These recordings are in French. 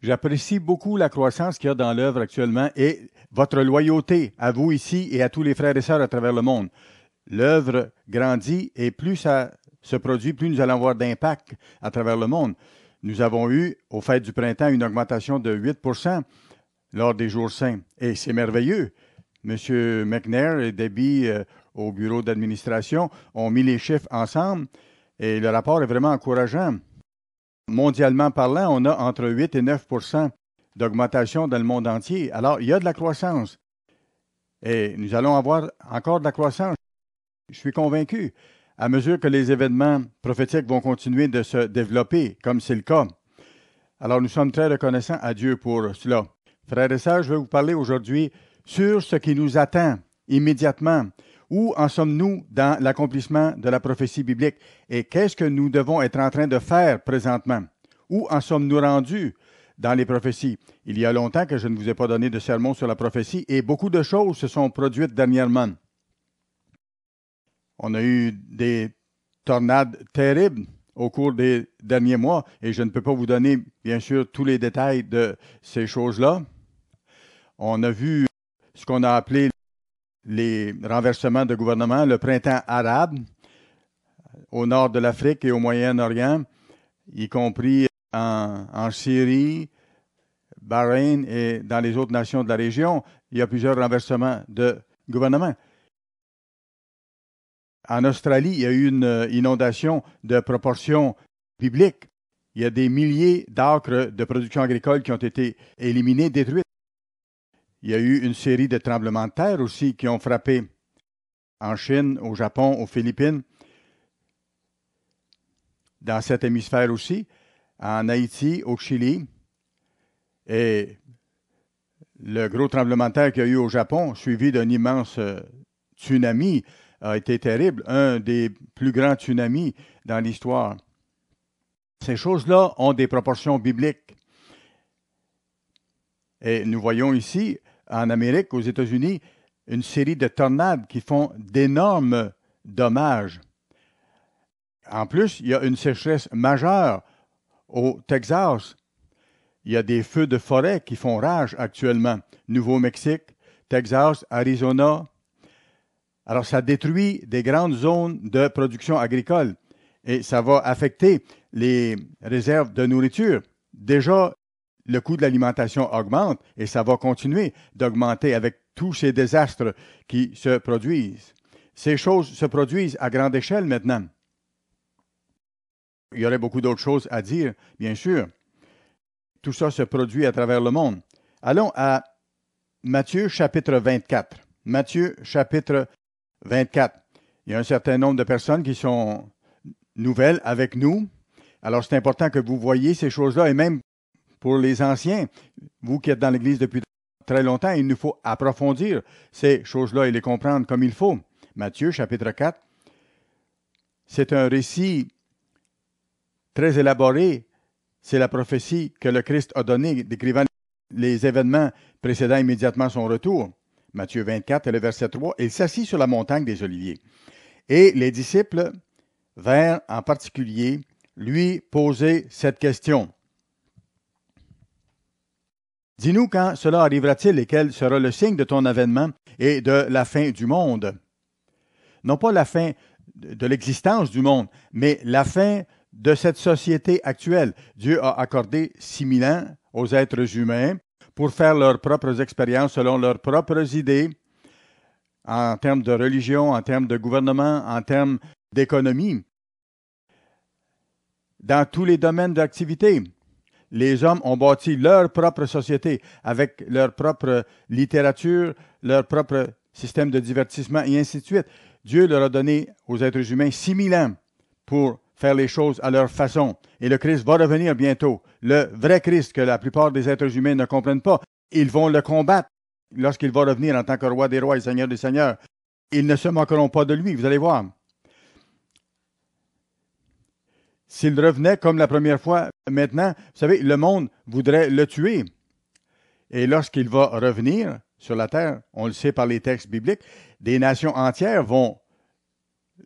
J'apprécie beaucoup la croissance qu'il y a dans l'œuvre actuellement et votre loyauté à vous ici et à tous les frères et sœurs à travers le monde. L'œuvre grandit et plus ça se produit, plus nous allons avoir d'impact à travers le monde. Nous avons eu, au fait du printemps, une augmentation de 8% lors des jours saints. Et c'est merveilleux. Monsieur McNair et Debbie au bureau d'administration ont mis les chiffres ensemble et le rapport est vraiment encourageant. Mondialement parlant, on a entre 8 et 9% d'augmentation dans le monde entier. Alors, il y a de la croissance et nous allons avoir encore de la croissance. Je suis convaincu, à mesure que les événements prophétiques vont continuer de se développer, comme c'est le cas. Alors, nous sommes très reconnaissants à Dieu pour cela. Frères et sœurs, je vais vous parler aujourd'hui sur ce qui nous attend immédiatement. Où en sommes-nous dans l'accomplissement de la prophétie biblique et qu'est-ce que nous devons être en train de faire présentement? Où en sommes-nous rendus dans les prophéties? Il y a longtemps que je ne vous ai pas donné de sermon sur la prophétie et beaucoup de choses se sont produites dernièrement. On a eu des tornades terribles au cours des derniers mois et je ne peux pas vous donner, bien sûr, tous les détails de ces choses-là. On a vu ce qu'on a appelé les renversements de gouvernement, le printemps arabe au nord de l'Afrique et au Moyen-Orient, y compris en Syrie, Bahreïn et dans les autres nations de la région. Il y a plusieurs renversements de gouvernement. En Australie, il y a eu une inondation de proportions bibliques. Il y a des milliers d'acres de production agricole qui ont été éliminés, détruits. Il y a eu une série de tremblements de terre aussi qui ont frappé en Chine, au Japon, aux Philippines, dans cet hémisphère aussi, en Haïti, au Chili. Et le gros tremblement de terre qu'il y a eu au Japon, suivi d'un immense tsunami, a été terrible, un des plus grands tsunamis dans l'histoire. Ces choses-là ont des proportions bibliques. Et nous voyons ici, en Amérique, aux États-Unis, une série de tornades qui font d'énormes dommages. En plus, il y a une sécheresse majeure au Texas. Il y a des feux de forêt qui font rage actuellement. Nouveau-Mexique, Texas, Arizona. Alors, ça détruit des grandes zones de production agricole et ça va affecter les réserves de nourriture. Déjà, le coût de l'alimentation augmente et ça va continuer d'augmenter avec tous ces désastres qui se produisent. Ces choses se produisent à grande échelle maintenant. Il y aurait beaucoup d'autres choses à dire, bien sûr. Tout ça se produit à travers le monde. Allons à Matthieu chapitre 24. Matthieu chapitre 24. Il y a un certain nombre de personnes qui sont nouvelles avec nous. Alors, c'est important que vous voyiez ces choses-là et même pour les anciens, vous qui êtes dans l'Église depuis très longtemps, il nous faut approfondir ces choses-là et les comprendre comme il faut. Matthieu, chapitre 4, c'est un récit très élaboré. C'est la prophétie que le Christ a donnée, décrivant les événements précédant immédiatement son retour. Matthieu 24, et le verset 3, « Il s'assit sur la montagne des Oliviers. Et les disciples vinrent en particulier lui poser cette question. Dis-nous quand cela arrivera-t-il et quel sera le signe de ton avènement et de la fin du monde? » Non pas la fin de l'existence du monde, mais la fin de cette société actuelle. Dieu a accordé 6000 ans aux êtres humains pour faire leurs propres expériences selon leurs propres idées en termes de religion, en termes de gouvernement, en termes d'économie. Dans tous les domaines d'activité, les hommes ont bâti leur propre société avec leur propre littérature, leur propre système de divertissement et ainsi de suite. Dieu leur a donné aux êtres humains 6000 ans pour faire les choses à leur façon. Et le Christ va revenir bientôt. Le vrai Christ que la plupart des êtres humains ne comprennent pas. Ils vont le combattre lorsqu'il va revenir en tant que roi des rois et seigneur des seigneurs. Ils ne se moqueront pas de lui, vous allez voir. S'il revenait comme la première fois, maintenant, vous savez, le monde voudrait le tuer. Et lorsqu'il va revenir sur la terre, on le sait par les textes bibliques, des nations entières vont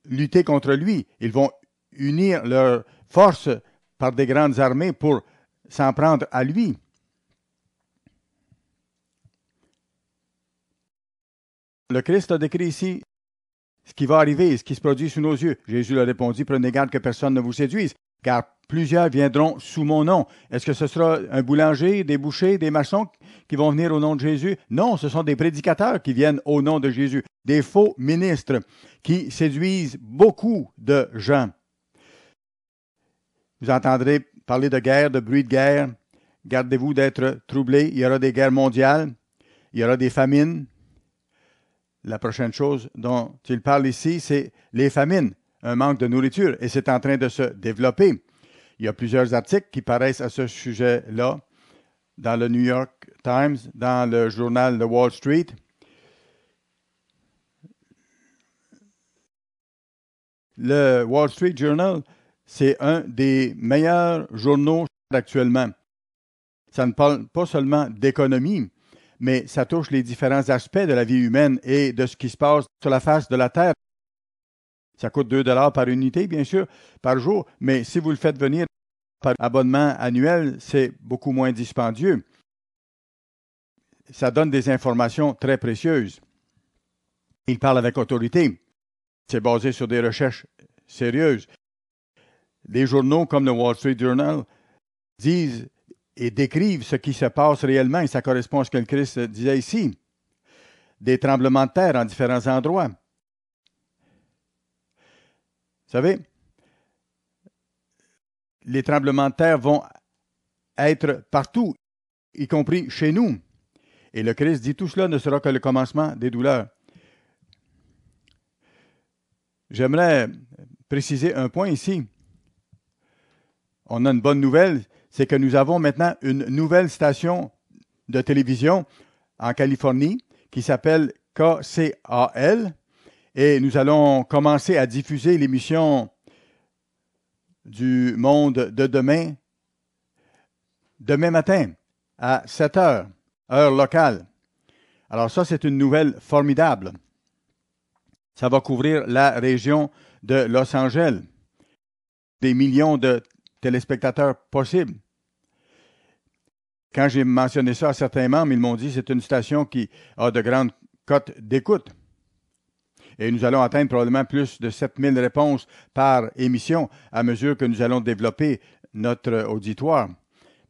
lutter contre lui. Ils vont unir leurs forces par des grandes armées pour s'en prendre à lui. Le Christ a décrit ici ce qui va arriver, ce qui se produit sous nos yeux. Jésus leur répondit, prenez garde que personne ne vous séduise, car plusieurs viendront sous mon nom. Est-ce que ce sera un boulanger, des bouchers, des maçons qui vont venir au nom de Jésus? Non, ce sont des prédicateurs qui viennent au nom de Jésus, des faux ministres qui séduisent beaucoup de gens. Vous entendrez parler de guerre, de bruit de guerre. Gardez-vous d'être troublés. Il y aura des guerres mondiales. Il y aura des famines. La prochaine chose dont il parle ici, c'est les famines, un manque de nourriture, et c'est en train de se développer. Il y a plusieurs articles qui paraissent à ce sujet-là dans le New York Times, dans le journal de Wall Street. Le Wall Street Journal, c'est un des meilleurs journaux actuellement. Ça ne parle pas seulement d'économie, mais ça touche les différents aspects de la vie humaine et de ce qui se passe sur la face de la Terre. Ça coûte 2 $ par unité, bien sûr, par jour, mais si vous le faites venir par abonnement annuel, c'est beaucoup moins dispendieux. Ça donne des informations très précieuses. Il parle avec autorité. C'est basé sur des recherches sérieuses. Des journaux comme le Wall Street Journal disent et décrivent ce qui se passe réellement, et ça correspond à ce que le Christ disait ici. Des tremblements de terre en différents endroits. Vous savez, les tremblements de terre vont être partout, y compris chez nous. Et le Christ dit, tout cela ne sera que le commencement des douleurs. J'aimerais préciser un point ici. On a une bonne nouvelle, c'est que nous avons maintenant une nouvelle station de télévision en Californie qui s'appelle KCAL, et nous allons commencer à diffuser l'émission du monde de demain matin à 7 heures, heure locale. Alors ça, c'est une nouvelle formidable. Ça va couvrir la région de Los Angeles. Des millions de téléspectateurs possibles. Quand j'ai mentionné ça à certains membres, ils m'ont dit que c'est une station qui a de grandes cotes d'écoute. Et nous allons atteindre probablement plus de 7000 réponses par émission à mesure que nous allons développer notre auditoire.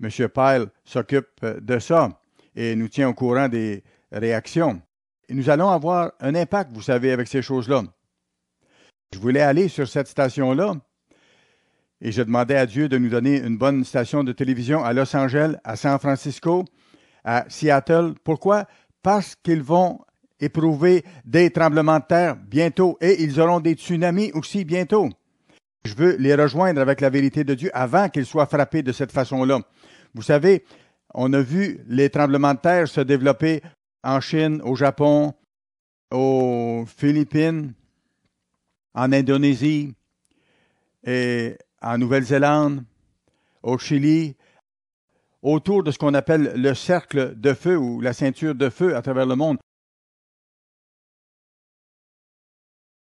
M. Pyle s'occupe de ça et nous tient au courant des réactions. Et nous allons avoir un impact, vous savez, avec ces choses-là. Je voulais aller sur cette station-là et je demandais à Dieu de nous donner une bonne station de télévision à Los Angeles, à San Francisco, à Seattle. Pourquoi? Parce qu'ils vont éprouver des tremblements de terre bientôt et ils auront des tsunamis aussi bientôt. Je veux les rejoindre avec la vérité de Dieu avant qu'ils soient frappés de cette façon-là. Vous savez, on a vu les tremblements de terre se développer en Chine, au Japon, aux Philippines, en Indonésie et en Nouvelle-Zélande, au Chili, autour de ce qu'on appelle le cercle de feu ou la ceinture de feu à travers le monde.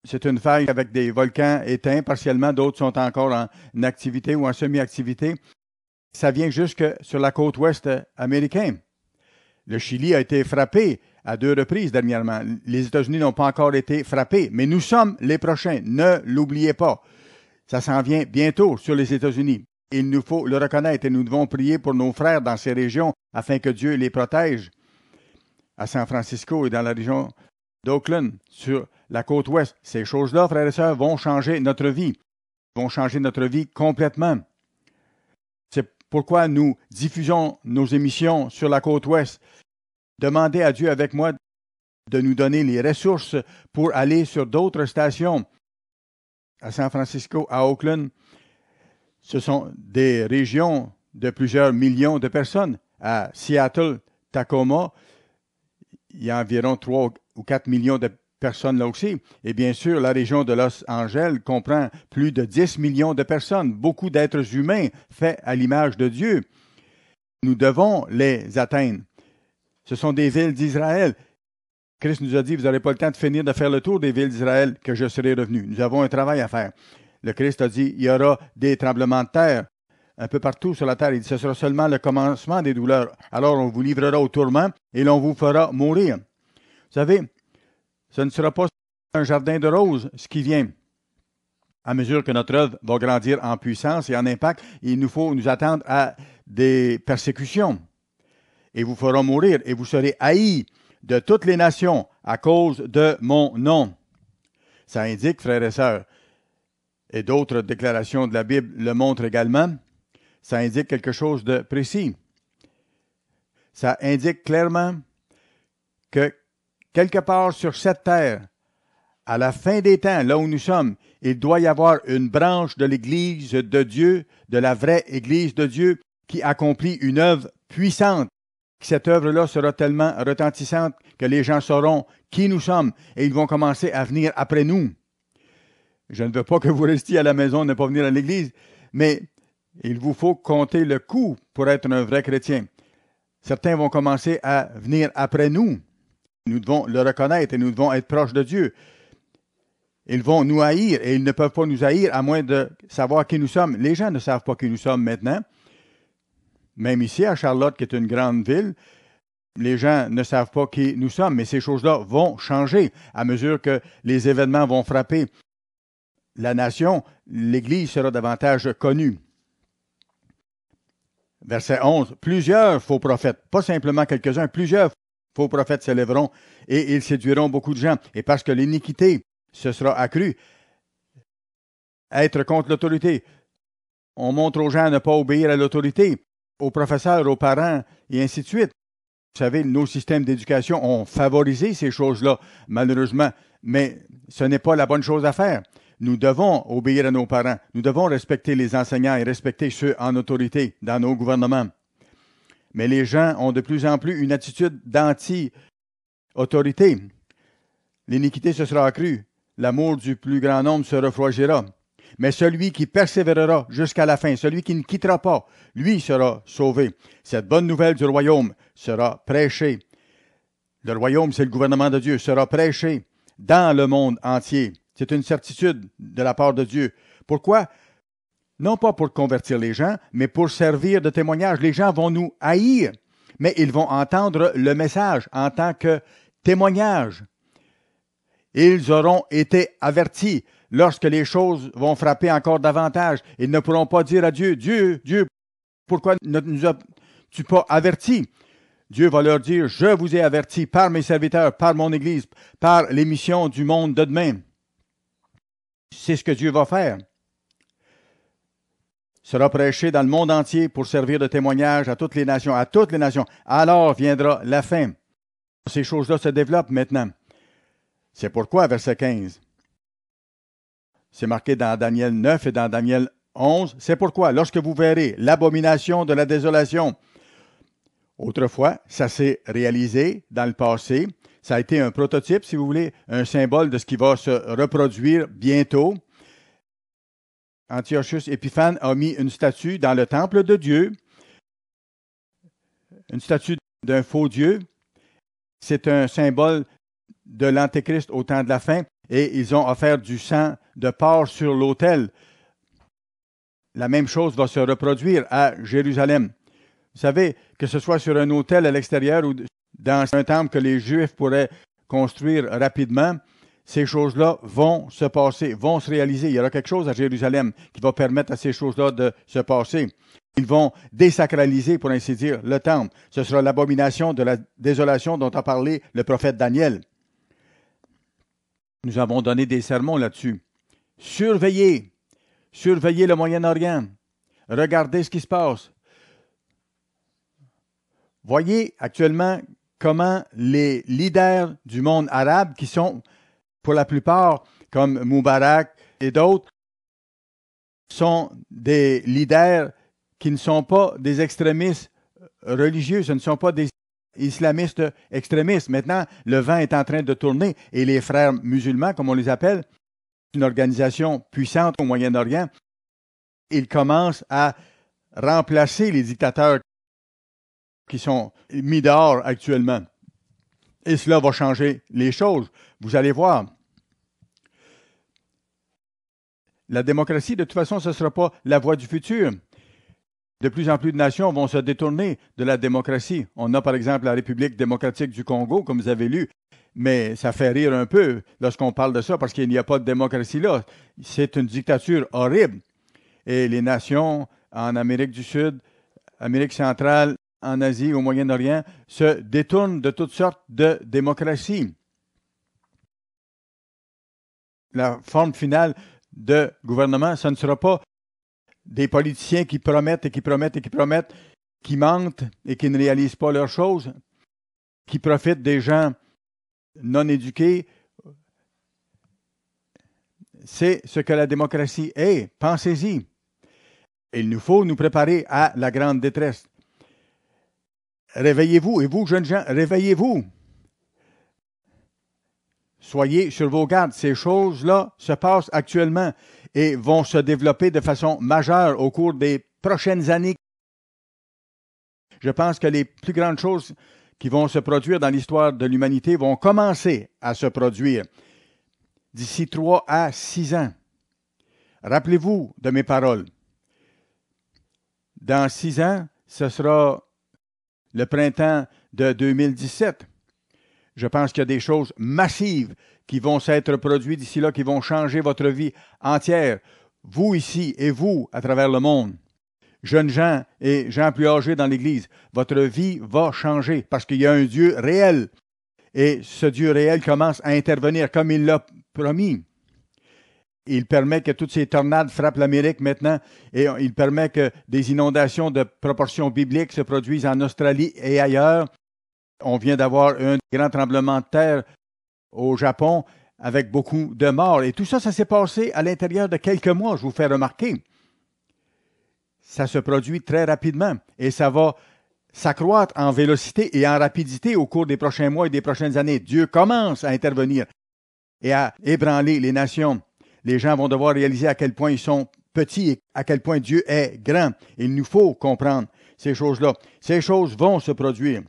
C'est une faille avec des volcans éteints partiellement, d'autres sont encore en activité ou en semi-activité. Ça vient jusque sur la côte ouest américaine. Le Chili a été frappé à 2 reprises dernièrement. Les États-Unis n'ont pas encore été frappés, mais nous sommes les prochains. Ne l'oubliez pas. Ça s'en vient bientôt sur les États-Unis. Il nous faut le reconnaître et nous devons prier pour nos frères dans ces régions afin que Dieu les protège. À San Francisco et dans la région d'Oakland, sur la côte ouest, ces choses-là, frères et sœurs, vont changer notre vie. Vont changer notre vie complètement. C'est pourquoi nous diffusons nos émissions sur la côte ouest. Demandez à Dieu avec moi de nous donner les ressources pour aller sur d'autres stations. À San Francisco, à Oakland, ce sont des régions de plusieurs millions de personnes. À Seattle, Tacoma, il y a environ 3 ou 4 millions de personnes là aussi. Et bien sûr, la région de Los Angeles comprend plus de 10 millions de personnes, beaucoup d'êtres humains faits à l'image de Dieu. Nous devons les atteindre. Ce sont des villes d'Israël. Christ nous a dit, vous n'aurez pas le temps de finir de faire le tour des villes d'Israël que je serai revenu. Nous avons un travail à faire. Le Christ a dit, il y aura des tremblements de terre un peu partout sur la terre. Il dit, ce sera seulement le commencement des douleurs. Alors on vous livrera au tourment et l'on vous fera mourir. Vous savez, Ce ne sera pas un jardin de roses, ce qui vient. À mesure que notre œuvre va grandir en puissance et en impact, il nous faut nous attendre à des persécutions. Et vous ferez mourir, et vous serez haïs de toutes les nations à cause de mon nom. Ça indique, frères et sœurs, et d'autres déclarations de la Bible le montrent également, ça indique quelque chose de précis. Ça indique clairement que quelque part sur cette terre, à la fin des temps, là où nous sommes, il doit y avoir une branche de l'Église de Dieu, de la vraie Église de Dieu, qui accomplit une œuvre puissante. Cette œuvre-là sera tellement retentissante que les gens sauront qui nous sommes et ils vont commencer à venir après nous. Je ne veux pas que vous restiez à la maison et ne pas venir à l'Église, mais il vous faut compter le coût pour être un vrai chrétien. Certains vont commencer à venir après nous. Nous devons le reconnaître et nous devons être proches de Dieu. Ils vont nous haïr et ils ne peuvent pas nous haïr à moins de savoir qui nous sommes. Les gens ne savent pas qui nous sommes maintenant. Même ici, à Charlotte, qui est une grande ville, les gens ne savent pas qui nous sommes, mais ces choses-là vont changer à mesure que les événements vont frapper la nation. L'Église sera davantage connue. Verset 11. Plusieurs faux prophètes, pas simplement quelques-uns, plusieurs faux prophètes s'élèveront et ils séduiront beaucoup de gens. Et parce que l'iniquité se sera accrue, être contre l'autorité, on montre aux gens à ne pas obéir à l'autorité, aux professeurs, aux parents, et ainsi de suite. Vous savez, nos systèmes d'éducation ont favorisé ces choses-là, malheureusement, mais ce n'est pas la bonne chose à faire. Nous devons obéir à nos parents. Nous devons respecter les enseignants et respecter ceux en autorité dans nos gouvernements. Mais les gens ont de plus en plus une attitude d'anti-autorité. L'iniquité se sera accrue. L'amour du plus grand nombre se refroidira. Mais celui qui persévérera jusqu'à la fin, celui qui ne quittera pas, lui sera sauvé. Cette bonne nouvelle du royaume sera prêchée. Le royaume, c'est le gouvernement de Dieu, sera prêché dans le monde entier. C'est une certitude de la part de Dieu. Pourquoi? Non pas pour convertir les gens, mais pour servir de témoignage. Les gens vont nous haïr, mais ils vont entendre le message en tant que témoignage. Ils auront été avertis. Lorsque les choses vont frapper encore davantage, ils ne pourront pas dire à Dieu, Dieu, pourquoi ne nous as-tu pas avertis? Dieu va leur dire, je vous ai avertis par mes serviteurs, par mon Église, par les missions du monde de demain. C'est ce que Dieu va faire. Sera prêché dans le monde entier pour servir de témoignage à toutes les nations, à toutes les nations. Alors viendra la fin. Ces choses-là se développent maintenant. C'est pourquoi, verset 15, c'est marqué dans Daniel 9 et dans Daniel 11, c'est pourquoi, lorsque vous verrez l'abomination de la désolation, autrefois, ça s'est réalisé dans le passé, ça a été un prototype, si vous voulez, un symbole de ce qui va se reproduire bientôt. Antiochus Épiphane a mis une statue dans le temple de Dieu, une statue d'un faux Dieu. C'est un symbole de l'Antéchrist au temps de la fin, et ils ont offert du sang de porc sur l'autel. La même chose va se reproduire à Jérusalem. Vous savez, que ce soit sur un autel à l'extérieur ou dans un temple que les Juifs pourraient construire rapidement, ces choses-là vont se passer, vont se réaliser. Il y aura quelque chose à Jérusalem qui va permettre à ces choses-là de se passer. Ils vont désacraliser, pour ainsi dire, le temple. Ce sera l'abomination de la désolation dont a parlé le prophète Daniel. Nous avons donné des sermons là-dessus. Surveillez le Moyen-Orient. Regardez ce qui se passe. Voyez actuellement comment les leaders du monde arabe, qui sont pour la plupart, comme Moubarak et d'autres, sont des leaders qui ne sont pas des extrémistes religieux, ce ne sont pas des islamistes extrémistes. Maintenant, le vent est en train de tourner et les frères musulmans, comme on les appelle, une organisation puissante au Moyen-Orient, ils commencent à remplacer les dictateurs qui sont mis dehors actuellement. Et cela va changer les choses. Vous allez voir. La démocratie, de toute façon, ce ne sera pas la voie du futur. De plus en plus de nations vont se détourner de la démocratie. On a par exemple la République démocratique du Congo, comme vous avez lu. Mais ça fait rire un peu lorsqu'on parle de ça parce qu'il n'y a pas de démocratie là. C'est une dictature horrible. Et les nations en Amérique du Sud, Amérique centrale, en Asie, au Moyen-Orient, se détournent de toutes sortes de démocraties. La forme finale de gouvernement, ce ne sera pas des politiciens qui promettent et qui promettent et qui promettent, qui mentent et qui ne réalisent pas leurs choses, qui profitent des gens non éduqués. C'est ce que la démocratie est. Pensez-y. Il nous faut nous préparer à la grande détresse. Réveillez-vous, et vous, jeunes gens, réveillez-vous. Soyez sur vos gardes. Ces choses-là se passent actuellement et vont se développer de façon majeure au cours des prochaines années. Je pense que les plus grandes choses qui vont se produire dans l'histoire de l'humanité vont commencer à se produire d'ici 3 à 6 ans. Rappelez-vous de mes paroles. Dans 6 ans, ce sera le printemps de 2017. Je pense qu'il y a des choses massives qui vont s'être produites d'ici là, qui vont changer votre vie entière. Vous ici et vous à travers le monde. Jeunes gens et gens plus âgés dans l'Église, votre vie va changer parce qu'il y a un Dieu réel. Et ce Dieu réel commence à intervenir comme il l'a promis. Il permet que toutes ces tornades frappent l'Amérique maintenant et il permet que des inondations de proportions bibliques se produisent en Australie et ailleurs. On vient d'avoir un grand tremblement de terre au Japon avec beaucoup de morts. Et tout ça, ça s'est passé à l'intérieur de quelques mois, je vous fais remarquer. Ça se produit très rapidement et ça va s'accroître en vélocité et en rapidité au cours des prochains mois et des prochaines années. Dieu commence à intervenir et à ébranler les nations. Les gens vont devoir réaliser à quel point ils sont petits et à quel point Dieu est grand. Il nous faut comprendre ces choses-là. Ces choses vont se produire.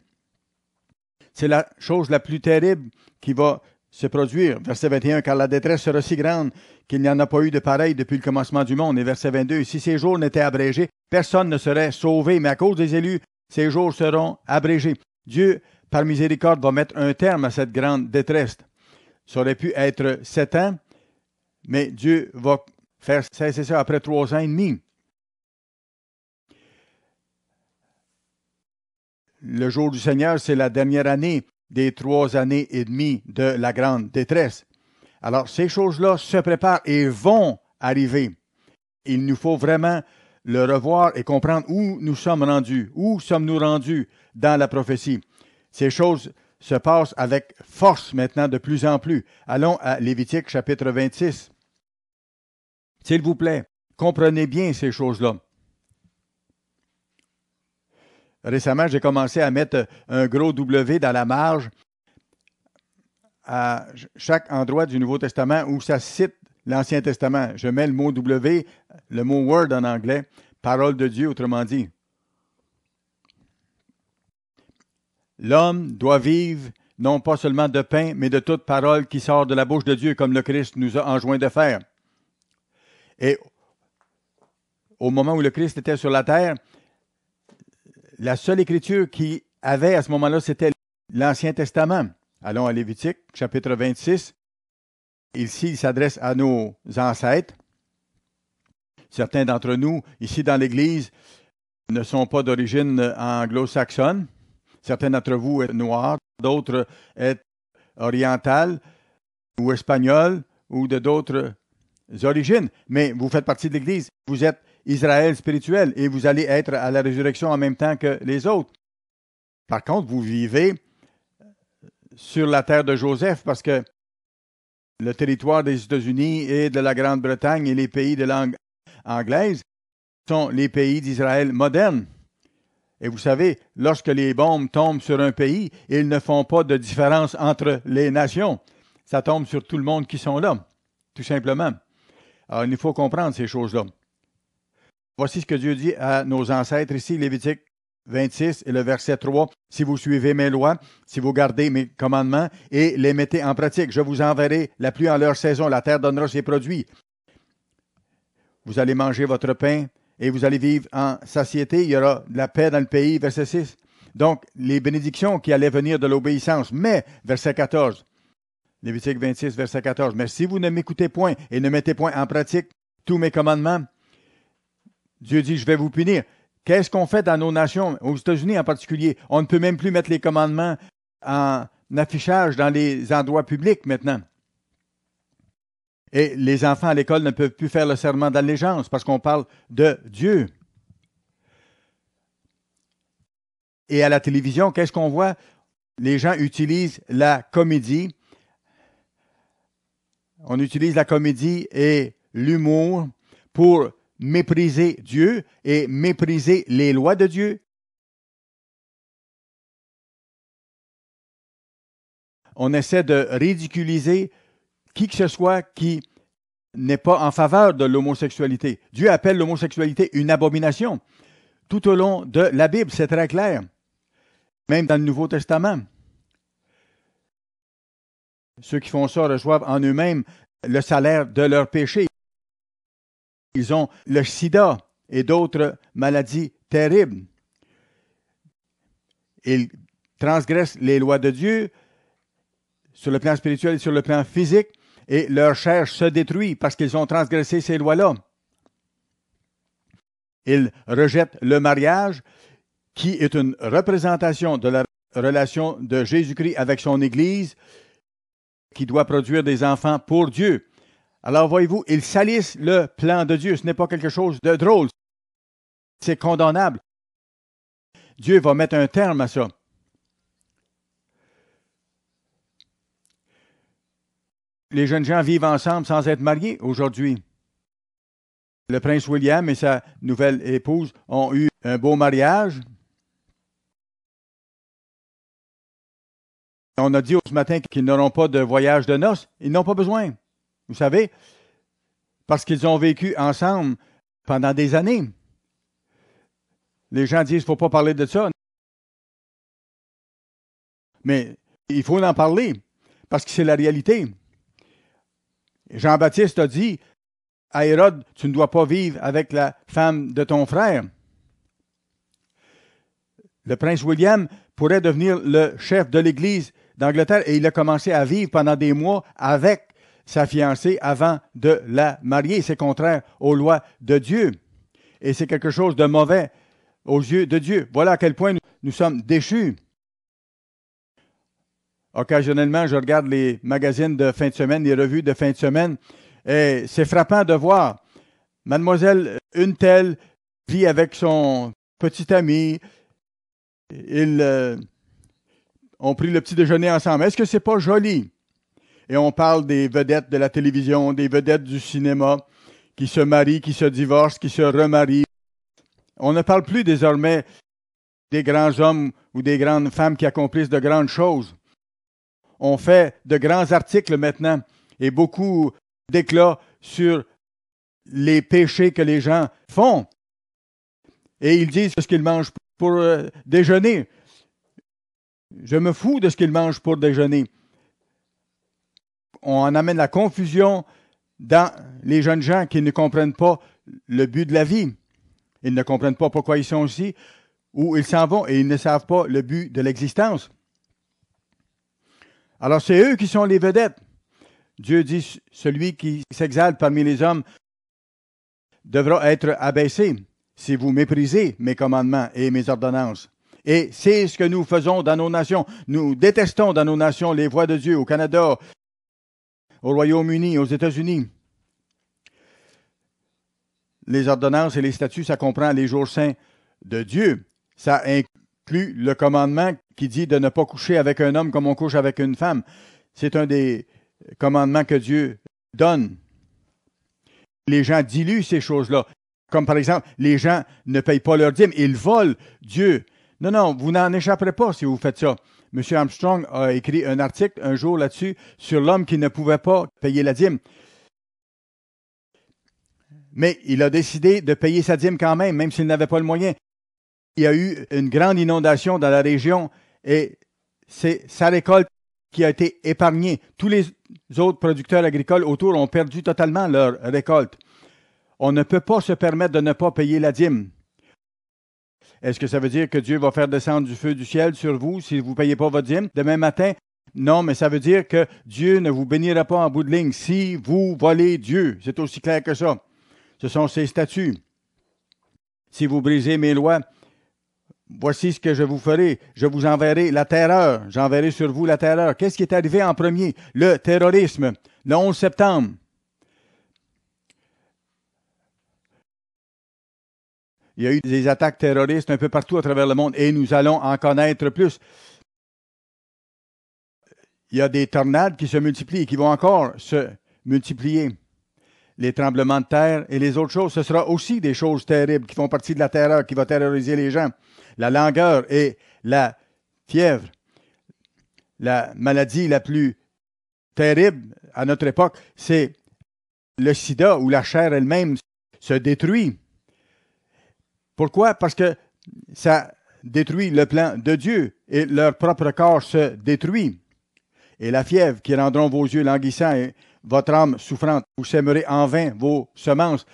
C'est la chose la plus terrible qui va se produire. Verset 21, car la détresse sera si grande qu'il n'y en a pas eu de pareil depuis le commencement du monde. Et verset 22, si ces jours n'étaient abrégés, personne ne serait sauvé, mais à cause des élus, ces jours seront abrégés. Dieu, par miséricorde, va mettre un terme à cette grande détresse. Ça aurait pu être 7 ans, mais Dieu va faire cesser ça après 3 ans et demi. Le jour du Seigneur, c'est la dernière année des 3 années et demie de la grande détresse. Alors, ces choses-là se préparent et vont arriver. Il nous faut vraiment le revoir et comprendre où nous sommes rendus. Où sommes-nous rendus dans la prophétie? Ces choses se passent avec force maintenant de plus en plus. Allons à Lévitique chapitre 26. S'il vous plaît, comprenez bien ces choses-là. Récemment, j'ai commencé à mettre un gros W dans la marge à chaque endroit du Nouveau Testament où ça cite l'Ancien Testament. Je mets le mot W, le mot Word en anglais, parole de Dieu, autrement dit. L'homme doit vivre non pas seulement de pain, mais de toute parole qui sort de la bouche de Dieu, comme le Christ nous a enjoint de faire. Et au moment où le Christ était sur la terre, la seule écriture qu'il avait à ce moment-là, c'était l'Ancien Testament. Allons à Lévitique, chapitre 26. Ici, il s'adresse à nos ancêtres. Certains d'entre nous, ici dans l'Église, ne sont pas d'origine anglo-saxonne. Certains d'entre vous sont noirs, d'autres sont orientales ou espagnols ou de d'autres origines. Mais vous faites partie de l'Église. Vous êtes Israël spirituel et vous allez être à la résurrection en même temps que les autres. Par contre, vous vivez sur la terre de Joseph parce que le territoire des États-Unis et de la Grande-Bretagne et les pays de langue anglaise sont les pays d'Israël modernes. Et vous savez, lorsque les bombes tombent sur un pays, ils ne font pas de différence entre les nations. Ça tombe sur tout le monde qui sont là, tout simplement. Alors, il faut comprendre ces choses-là. Voici ce que Dieu dit à nos ancêtres ici, Lévitique 26 et le verset 3. Si vous suivez mes lois, si vous gardez mes commandements et les mettez en pratique, je vous enverrai la pluie en leur saison, la terre donnera ses produits. Vous allez manger votre pain et vous allez vivre en satiété. Il y aura de la paix dans le pays, verset 6. Donc, les bénédictions qui allaient venir de l'obéissance. Mais, verset 14, Lévitique 26, verset 14. Mais si vous ne m'écoutez point et ne mettez point en pratique tous mes commandements, Dieu dit, je vais vous punir. Qu'est-ce qu'on fait dans nos nations, aux États-Unis en particulier? On ne peut même plus mettre les commandements en affichage dans les endroits publics maintenant. Et les enfants à l'école ne peuvent plus faire le serment d'allégeance parce qu'on parle de Dieu. Et à la télévision, qu'est-ce qu'on voit? Les gens utilisent la comédie. On utilise la comédie et l'humour pour mépriser Dieu et mépriser les lois de Dieu. On essaie de ridiculiser qui que ce soit qui n'est pas en faveur de l'homosexualité. Dieu appelle l'homosexualité une abomination. Tout au long de la Bible, c'est très clair. Même dans le Nouveau Testament. Ceux qui font ça reçoivent en eux-mêmes le salaire de leur péché. Ils ont le sida et d'autres maladies terribles. Ils transgressent les lois de Dieu sur le plan spirituel et sur le plan physique, et leur chair se détruit parce qu'ils ont transgressé ces lois-là. Ils rejettent le mariage, qui est une représentation de la relation de Jésus-Christ avec son Église, qui doit produire des enfants pour Dieu. Alors, voyez-vous, ils salissent le plan de Dieu. Ce n'est pas quelque chose de drôle. C'est condamnable. Dieu va mettre un terme à ça. Les jeunes gens vivent ensemble sans être mariés aujourd'hui. Le prince William et sa nouvelle épouse ont eu un beau mariage. On a dit ce matin qu'ils n'auront pas de voyage de noces. Ils n'ont pas besoin. Vous savez, parce qu'ils ont vécu ensemble pendant des années. Les gens disent qu'il ne faut pas parler de ça. Mais il faut en parler, parce que c'est la réalité. Jean-Baptiste a dit à Hérode, tu ne dois pas vivre avec la femme de ton frère. Le prince William pourrait devenir le chef de l'Église d'Angleterre et il a commencé à vivre pendant des mois avec sa fiancée avant de la marier. C'est contraire aux lois de Dieu. Et c'est quelque chose de mauvais aux yeux de Dieu. Voilà à quel point nous sommes déchus. Occasionnellement, je regarde les magazines de fin de semaine, les revues de fin de semaine, et c'est frappant de voir mademoiselle une telle vit avec son petit ami, ils ont pris le petit déjeuner ensemble. Est-ce que c'est pas joli? Et on parle des vedettes de la télévision, des vedettes du cinéma, qui se marient, qui se divorcent, qui se remarient. On ne parle plus désormais des grands hommes ou des grandes femmes qui accomplissent de grandes choses. On fait de grands articles maintenant et beaucoup d'éclats sur les péchés que les gens font. Et ils disent ce qu'ils mangent pour déjeuner. Je me fous de ce qu'ils mangent pour déjeuner. On en amène la confusion dans les jeunes gens qui ne comprennent pas le but de la vie. Ils ne comprennent pas pourquoi ils sont ici, où ils s'en vont, et ils ne savent pas le but de l'existence. Alors, c'est eux qui sont les vedettes. Dieu dit, celui qui s'exalte parmi les hommes devra être abaissé si vous méprisez mes commandements et mes ordonnances. Et c'est ce que nous faisons dans nos nations. Nous détestons dans nos nations les voies de Dieu, au Canada, au Royaume-Uni, aux États-Unis. Les ordonnances et les statuts, ça comprend les jours saints de Dieu. Ça inclut le commandement qui dit de ne pas coucher avec un homme comme on couche avec une femme. C'est un des commandements que Dieu donne. Les gens diluent ces choses-là. Comme par exemple, les gens ne payent pas leur dîme, ils volent Dieu. Non, vous n'en échapperez pas si vous faites ça. M. Armstrong a écrit un article un jour là-dessus sur l'homme qui ne pouvait pas payer la dîme. Mais il a décidé de payer sa dîme quand même s'il n'avait pas le moyen. Il y a eu une grande inondation dans la région et c'est sa récolte qui a été épargnée. Tous les autres producteurs agricoles autour ont perdu totalement leur récolte. On ne peut pas se permettre de ne pas payer la dîme. Est-ce que ça veut dire que Dieu va faire descendre du feu du ciel sur vous si vous ne payez pas votre dîme? Demain matin, Non, mais ça veut dire que Dieu ne vous bénira pas en bout de ligne si vous volez Dieu. C'est aussi clair que ça. Ce sont ses statuts. Si vous brisez mes lois, voici ce que je vous ferai. Je vous enverrai la terreur. J'enverrai sur vous la terreur. Qu'est-ce qui est arrivé en premier? Le terrorisme, le 11 septembre. Il y a eu des attaques terroristes un peu partout à travers le monde et nous allons en connaître plus. Il y a des tornades qui se multiplient et qui vont encore se multiplier. Les tremblements de terre et les autres choses, ce sera aussi des choses terribles qui font partie de la terreur qui va terroriser les gens. La langueur et la fièvre, la maladie la plus terrible à notre époque, c'est le sida où la chair elle-même se détruit. Pourquoi? Parce que ça détruit le plan de Dieu et leur propre corps se détruit. Et la fièvre qui rendront vos yeux languissants et votre âme souffrante. Vous sèmerez en vain vos semences.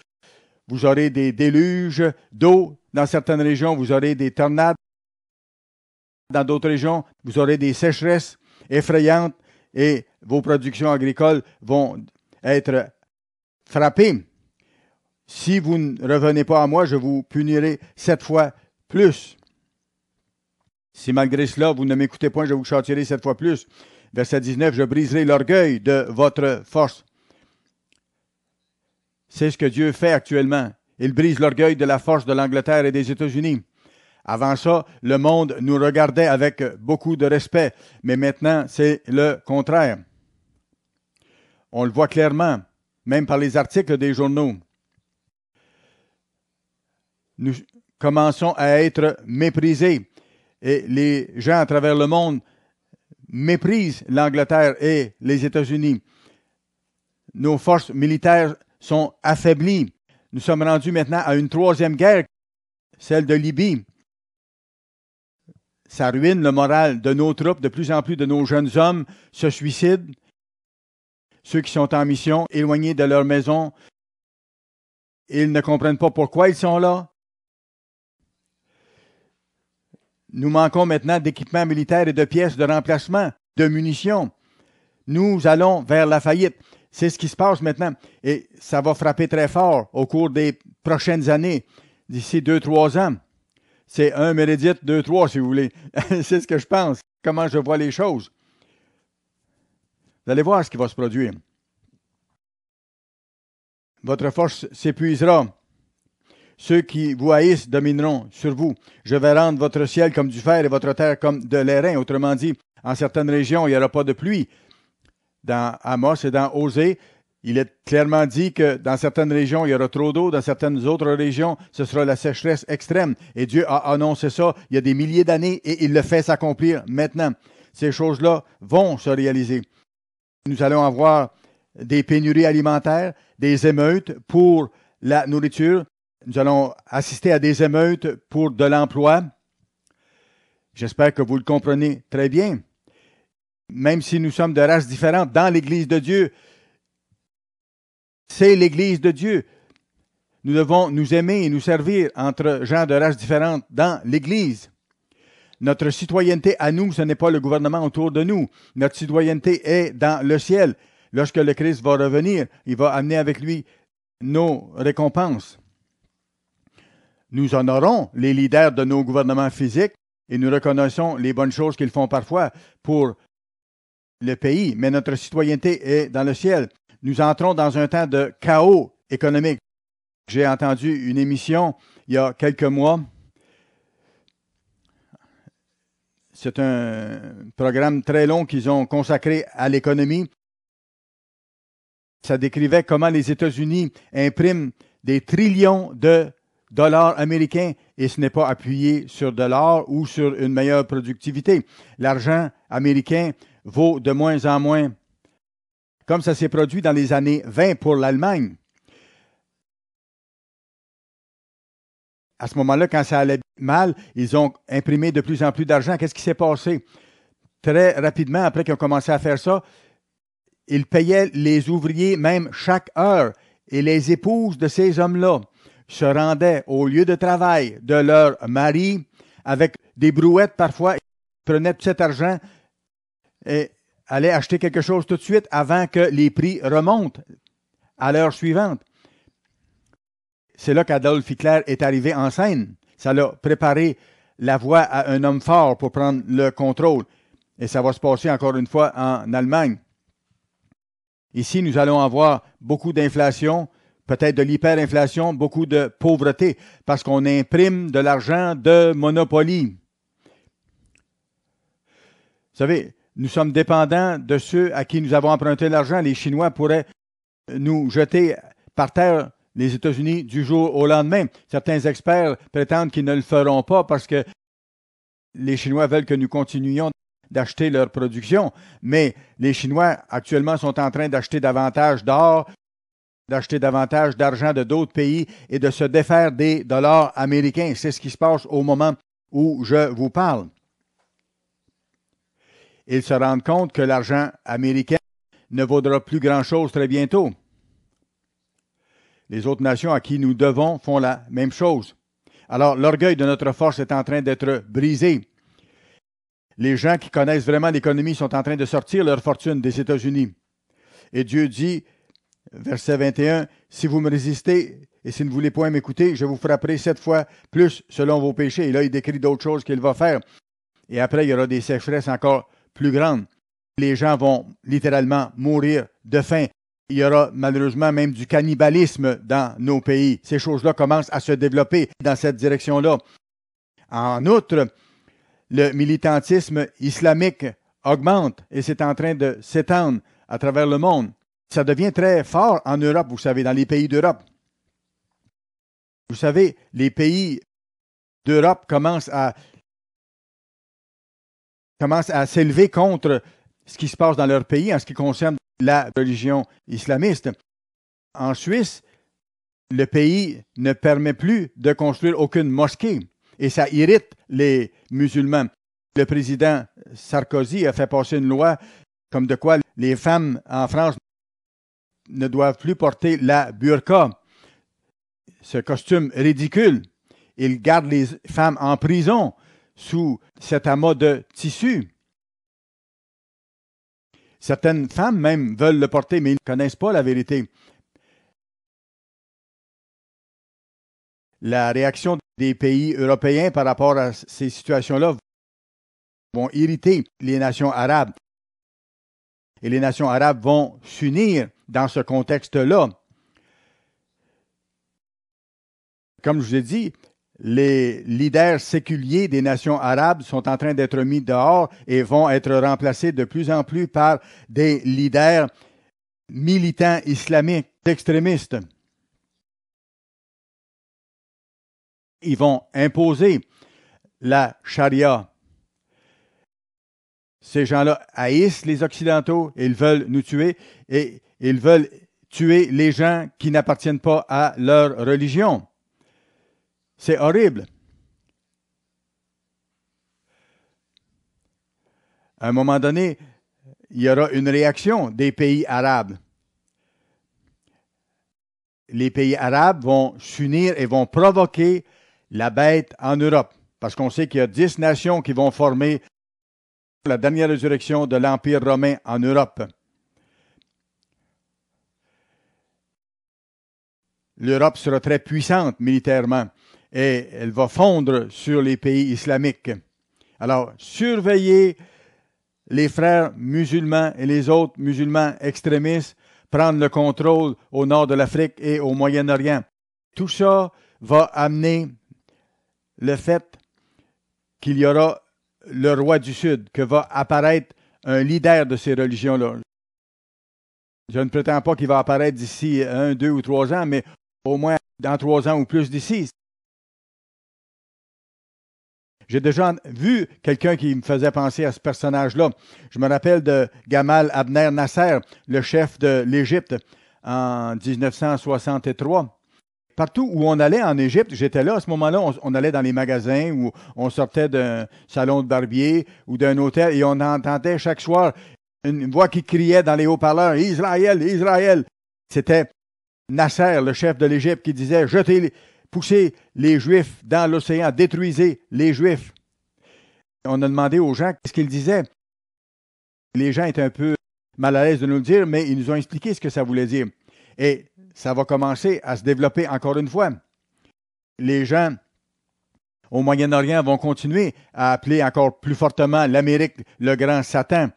Vous aurez des déluges d'eau dans certaines régions. Vous aurez des tornades dans d'autres régions. Vous aurez des sécheresses effrayantes et vos productions agricoles vont être frappées. Si vous ne revenez pas à moi, je vous punirai 7 fois plus. Si malgré cela, vous ne m'écoutez point, je vous châtierai 7 fois plus. Verset 19, je briserai l'orgueil de votre force. C'est ce que Dieu fait actuellement. Il brise l'orgueil de la force de l'Angleterre et des États-Unis. Avant ça, le monde nous regardait avec beaucoup de respect, mais maintenant, c'est le contraire. On le voit clairement, même par les articles des journaux. Nous commençons à être méprisés et les gens à travers le monde méprisent l'Angleterre et les États-Unis. Nos forces militaires sont affaiblies. Nous sommes rendus maintenant à une troisième guerre, celle de Libye. Ça ruine le moral de nos troupes. De plus en plus de nos jeunes hommes se suicident. Ceux qui sont en mission, éloignés de leur maison, ils ne comprennent pas pourquoi ils sont là. Nous manquons maintenant d'équipements militaires et de pièces de remplacement, de munitions. Nous allons vers la faillite. C'est ce qui se passe maintenant. Et ça va frapper très fort au cours des prochaines années, d'ici 2-3 ans. C'est 1 Mérédith 2-3, si vous voulez. C'est ce que je pense, comment je vois les choses. Vous allez voir ce qui va se produire. Votre force s'épuisera. Ceux qui vous haïssent domineront sur vous. Je vais rendre votre ciel comme du fer et votre terre comme de l'airain. Autrement dit, en certaines régions, il n'y aura pas de pluie. Dans Amos et dans Osée, il est clairement dit que dans certaines régions, il y aura trop d'eau. Dans certaines autres régions, ce sera la sécheresse extrême. Et Dieu a annoncé ça il y a des milliers d'années et il le fait s'accomplir maintenant. Ces choses-là vont se réaliser. Nous allons avoir des pénuries alimentaires, des émeutes pour la nourriture. Nous allons assister à des émeutes pour de l'emploi. J'espère que vous le comprenez très bien. Même si nous sommes de races différentes dans l'Église de Dieu, c'est l'Église de Dieu. Nous devons nous aimer et nous servir entre gens de races différentes dans l'Église. Notre citoyenneté à nous, ce n'est pas le gouvernement autour de nous. Notre citoyenneté est dans le ciel. Lorsque le Christ va revenir, il va amener avec lui nos récompenses. Nous honorons les leaders de nos gouvernements physiques et nous reconnaissons les bonnes choses qu'ils font parfois pour le pays, mais notre citoyenneté est dans le ciel. Nous entrons dans un temps de chaos économique. J'ai entendu une émission il y a quelques mois. C'est un programme très long qu'ils ont consacré à l'économie. Ça décrivait comment les États-Unis impriment des trillions de dollars américains et ce n'est pas appuyé sur de l'or ou sur une meilleure productivité. L'argent américain vaut de moins en moins, comme ça s'est produit dans les années 20 pour l'Allemagne. À ce moment-là, quand ça allait mal, ils ont imprimé de plus en plus d'argent. Qu'est-ce qui s'est passé? Très rapidement, après qu'ils ont commencé à faire ça, ils payaient les ouvriers même chaque heure. Et les épouses de ces hommes-là se rendaient au lieu de travail de leur mari avec des brouettes parfois. Ils prenaient tout cet argent et allaient acheter quelque chose tout de suite avant que les prix remontent à l'heure suivante. C'est là qu'Adolf Hitler est arrivé en scène. Ça l'a préparé la voie à un homme fort pour prendre le contrôle. Et ça va se passer encore une fois en Allemagne. Ici, nous allons avoir beaucoup d'inflation, peut-être de l'hyperinflation, beaucoup de pauvreté, parce qu'on imprime de l'argent de Monopoly. Vous savez, nous sommes dépendants de ceux à qui nous avons emprunté l'argent. Les Chinois pourraient nous jeter par terre les États-Unis du jour au lendemain. Certains experts prétendent qu'ils ne le feront pas parce que les Chinois veulent que nous continuions d'acheter leur production. Mais les Chinois actuellement sont en train d'acheter davantage d'or, d'acheter davantage d'argent de d'autres pays et de se défaire des dollars américains. C'est ce qui se passe au moment où je vous parle. Ils se rendent compte que l'argent américain ne vaudra plus grand-chose très bientôt. Les autres nations à qui nous devons font la même chose. Alors, l'orgueil de notre force est en train d'être brisé. Les gens qui connaissent vraiment l'économie sont en train de sortir leur fortune des États-Unis. Et Dieu dit, verset 21, « Si vous me résistez et si vous ne voulez point m'écouter, je vous frapperai 7 fois plus selon vos péchés. » Et là, il décrit d'autres choses qu'il va faire. Et après, il y aura des sécheresses encore plus grandes. Les gens vont littéralement mourir de faim. Il y aura malheureusement même du cannibalisme dans nos pays. Ces choses-là commencent à se développer dans cette direction-là. En outre, le militantisme islamique augmente et c'est en train de s'étendre à travers le monde. Ça devient très fort en Europe, vous savez, dans les pays d'Europe. Vous savez, les pays d'Europe commencent à s'élever contre ce qui se passe dans leur pays en ce qui concerne la religion islamiste. En Suisse, le pays ne permet plus de construire aucune mosquée et ça irrite les musulmans. Le président Sarkozy a fait passer une loi comme de quoi les femmes en France ne doivent plus porter la burqa, ce costume ridicule. Il garde les femmes en prison sous cet amas de tissu. Certaines femmes même veulent le porter, mais ils ne connaissent pas la vérité. La réaction des pays européens par rapport à ces situations-là vont irriter les nations arabes. Et les nations arabes vont s'unir dans ce contexte-là. Comme je vous ai dit, les leaders séculiers des nations arabes sont en train d'être mis dehors et vont être remplacés de plus en plus par des leaders militants islamiques, extrémistes. Ils vont imposer la charia. Ces gens-là haïssent les Occidentaux, ils veulent nous tuer et ils veulent tuer les gens qui n'appartiennent pas à leur religion. C'est horrible. À un moment donné, il y aura une réaction des pays arabes. Les pays arabes vont s'unir et vont provoquer la bête en Europe. Parce qu'on sait qu'il y a 10 nations qui vont former la dernière résurrection de l'Empire romain en Europe. L'Europe sera très puissante militairement et elle va fondre sur les pays islamiques. Alors, surveillez les frères musulmans et les autres musulmans extrémistes prendre le contrôle au nord de l'Afrique et au Moyen-Orient. Tout ça va amener le fait qu'il y aura le roi du Sud, que va apparaître un leader de ces religions-là. Je ne prétends pas qu'il va apparaître d'ici 1, 2 ou 3 ans, mais au moins dans 3 ans ou plus d'ici. J'ai déjà vu quelqu'un qui me faisait penser à ce personnage-là. Je me rappelle de Gamal Abner Nasser, le chef de l'Égypte en 1963. Partout où on allait en Égypte, j'étais là à ce moment-là, on allait dans les magasins ou on sortait d'un salon de barbier ou d'un hôtel et on entendait chaque soir une voix qui criait dans les haut-parleurs « Israël, Israël ». C'était Nasser, le chef de l'Égypte, qui disait « Jetez, poussez les Juifs dans l'océan, détruisez les Juifs ». On a demandé aux gens qu'est-ce qu'ils disaient. Les gens étaient un peu mal à l'aise de nous le dire, mais ils nous ont expliqué ce que ça voulait dire. Et ça va commencer à se développer encore une fois. Les gens au Moyen-Orient vont continuer à appeler encore plus fortement l'Amérique le grand Satan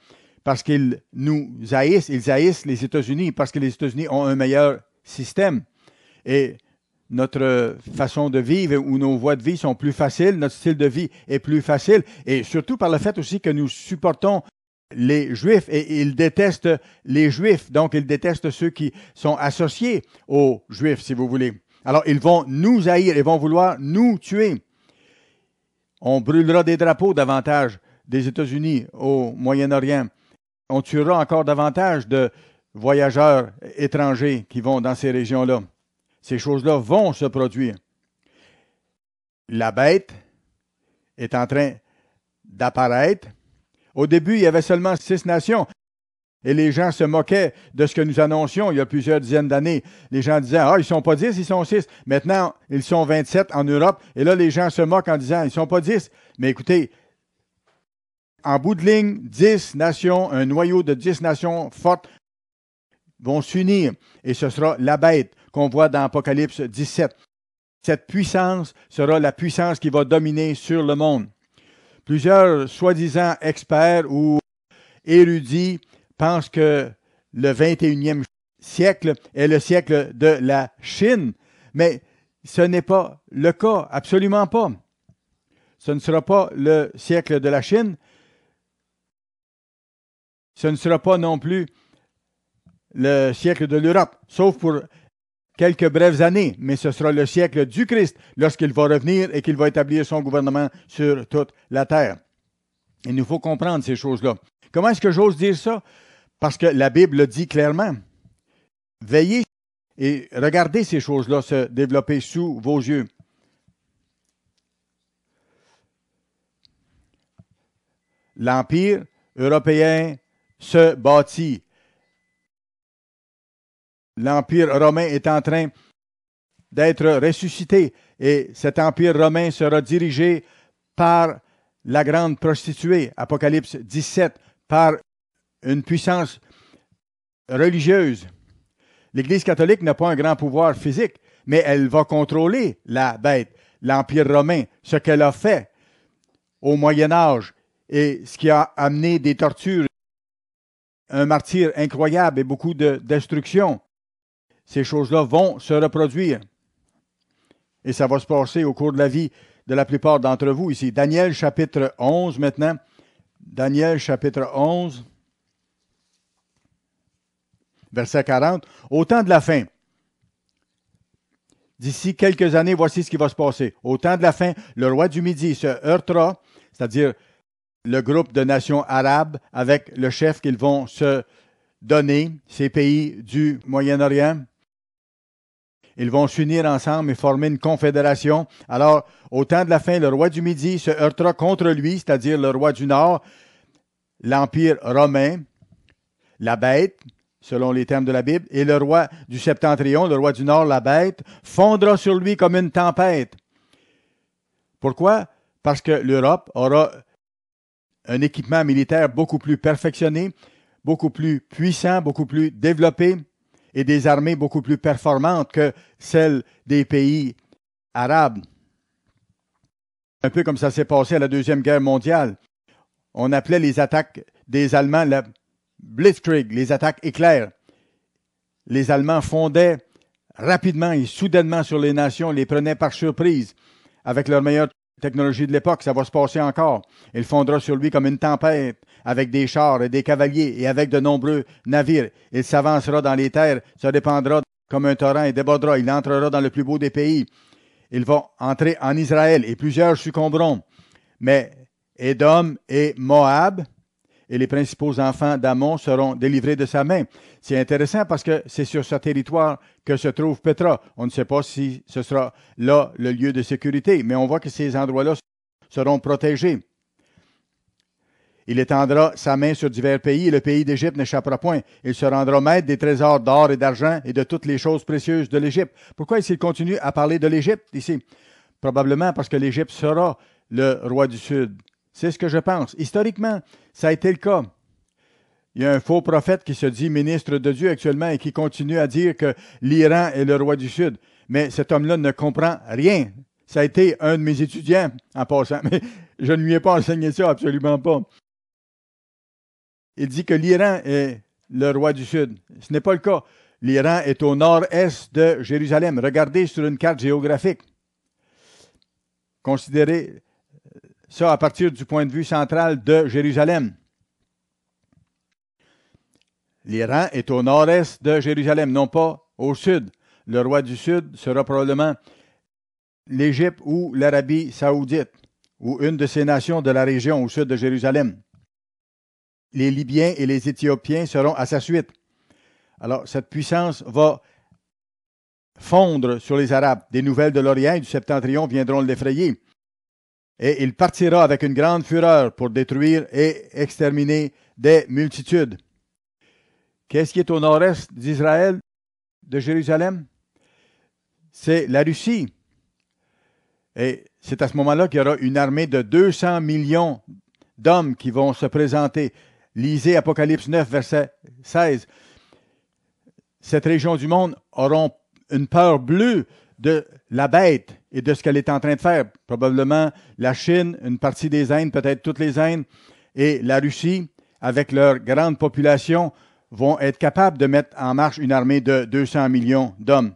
parce qu'ils nous haïssent, ils haïssent les États-Unis parce que les États-Unis ont un meilleur système. Et notre façon de vivre ou nos voies de vie sont plus faciles, notre style de vie est plus facile, et surtout par le fait aussi que nous supportons les Juifs, et ils détestent les Juifs, donc ils détestent ceux qui sont associés aux Juifs, si vous voulez. Alors, ils vont nous haïr, ils vont vouloir nous tuer. On brûlera des drapeaux davantage des États-Unis au Moyen-Orient. On tuera encore davantage de voyageurs étrangers qui vont dans ces régions-là. Ces choses-là vont se produire. La bête est en train d'apparaître. Au début, il y avait seulement 6 nations. Et les gens se moquaient de ce que nous annoncions il y a plusieurs dizaines d'années. Les gens disaient, ah, ils ne sont pas 10, ils sont 6. Maintenant, ils sont 27 en Europe. Et là, les gens se moquent en disant, ils ne sont pas 10. Mais écoutez, en bout de ligne, 10 nations, un noyau de 10 nations fortes vont s'unir. Et ce sera la bête qu'on voit dans Apocalypse 17. Cette puissance sera la puissance qui va dominer sur le monde. Plusieurs soi-disant experts ou érudits pensent que le 21e siècle est le siècle de la Chine, mais ce n'est pas le cas, absolument pas. Ce ne sera pas le siècle de la Chine, ce ne sera pas non plus le siècle de l'Europe, sauf pour quelques brèves années, mais ce sera le siècle du Christ lorsqu'il va revenir et qu'il va établir son gouvernement sur toute la terre. Il nous faut comprendre ces choses-là. Comment est-ce que j'ose dire ça? Parce que la Bible le dit clairement. Veillez et regardez ces choses-là se développer sous vos yeux. L'Empire européen se bâtit. L'Empire romain est en train d'être ressuscité et cet Empire romain sera dirigé par la grande prostituée, Apocalypse 17, par une puissance religieuse. L'Église catholique n'a pas un grand pouvoir physique, mais elle va contrôler la bête, l'Empire romain, ce qu'elle a fait au Moyen Âge et ce qui a amené des tortures, un martyre incroyable et beaucoup de destruction. Ces choses-là vont se reproduire. Et ça va se passer au cours de la vie de la plupart d'entre vous ici. Daniel chapitre 11 maintenant. Daniel chapitre 11, verset 40. Au temps de la fin, d'ici quelques années, voici ce qui va se passer. Au temps de la fin, le roi du Midi se heurtera, c'est-à-dire le groupe de nations arabes avec le chef qu'ils vont se donner, ces pays du Moyen-Orient. Ils vont s'unir ensemble et former une confédération. Alors, au temps de la fin, le roi du Midi se heurtera contre lui, c'est-à-dire le roi du Nord, l'Empire romain, la bête, selon les termes de la Bible, et le roi du Septentrion, le roi du Nord, la bête, fondra sur lui comme une tempête. Pourquoi? Parce que l'Europe aura un équipement militaire beaucoup plus perfectionné, beaucoup plus puissant, beaucoup plus développé, et des armées beaucoup plus performantes que celles des pays arabes. Un peu comme ça s'est passé à la Deuxième Guerre mondiale. On appelait les attaques des Allemands la Blitzkrieg, les attaques éclairs. Les Allemands fondaient rapidement et soudainement sur les nations, les prenaient par surprise avec leur meilleure technologie de l'époque. Ça va se passer encore. Il fondra sur lui comme une tempête, avec des chars et des cavaliers et avec de nombreux navires. Il s'avancera dans les terres, se répandra comme un torrent et débordera. Il entrera dans le plus beau des pays. Il va entrer en Israël et plusieurs succomberont. Mais Édom et Moab et les principaux enfants d'Amon seront délivrés de sa main. C'est intéressant parce que c'est sur ce territoire que se trouve Pétra. On ne sait pas si ce sera là le lieu de sécurité, mais on voit que ces endroits-là seront protégés. Il étendra sa main sur divers pays et le pays d'Égypte n'échappera point. Il se rendra maître des trésors d'or et d'argent et de toutes les choses précieuses de l'Égypte. Pourquoi est-il continue à parler de l'Égypte ici? Probablement parce que l'Égypte sera le roi du Sud. C'est ce que je pense. Historiquement, ça a été le cas. Il y a un faux prophète qui se dit ministre de Dieu actuellement et qui continue à dire que l'Iran est le roi du Sud. Mais cet homme-là ne comprend rien. Ça a été un de mes étudiants en passant, mais je ne lui ai pas enseigné ça, absolument pas. Il dit que l'Iran est le roi du Sud. Ce n'est pas le cas. L'Iran est au nord-est de Jérusalem. Regardez sur une carte géographique. Considérez ça à partir du point de vue central de Jérusalem. L'Iran est au nord-est de Jérusalem, non pas au sud. Le roi du sud sera probablement l'Égypte ou l'Arabie saoudite, ou une de ces nations de la région au sud de Jérusalem. Les Libyens et les Éthiopiens seront à sa suite. Alors, cette puissance va fondre sur les Arabes. Des nouvelles de l'Orient et du Septentrion viendront l'effrayer. Et il partira avec une grande fureur pour détruire et exterminer des multitudes. Qu'est-ce qui est au nord-est d'Israël, de Jérusalem? C'est la Russie. Et c'est à ce moment-là qu'il y aura une armée de 200 millions d'hommes qui vont se présenter. Lisez Apocalypse 9, verset 16. Cette région du monde auront une peur bleue de la bête et de ce qu'elle est en train de faire. Probablement la Chine, une partie des Indes, peut-être toutes les Indes, et la Russie, avec leur grande population, vont être capables de mettre en marche une armée de 200 millions d'hommes.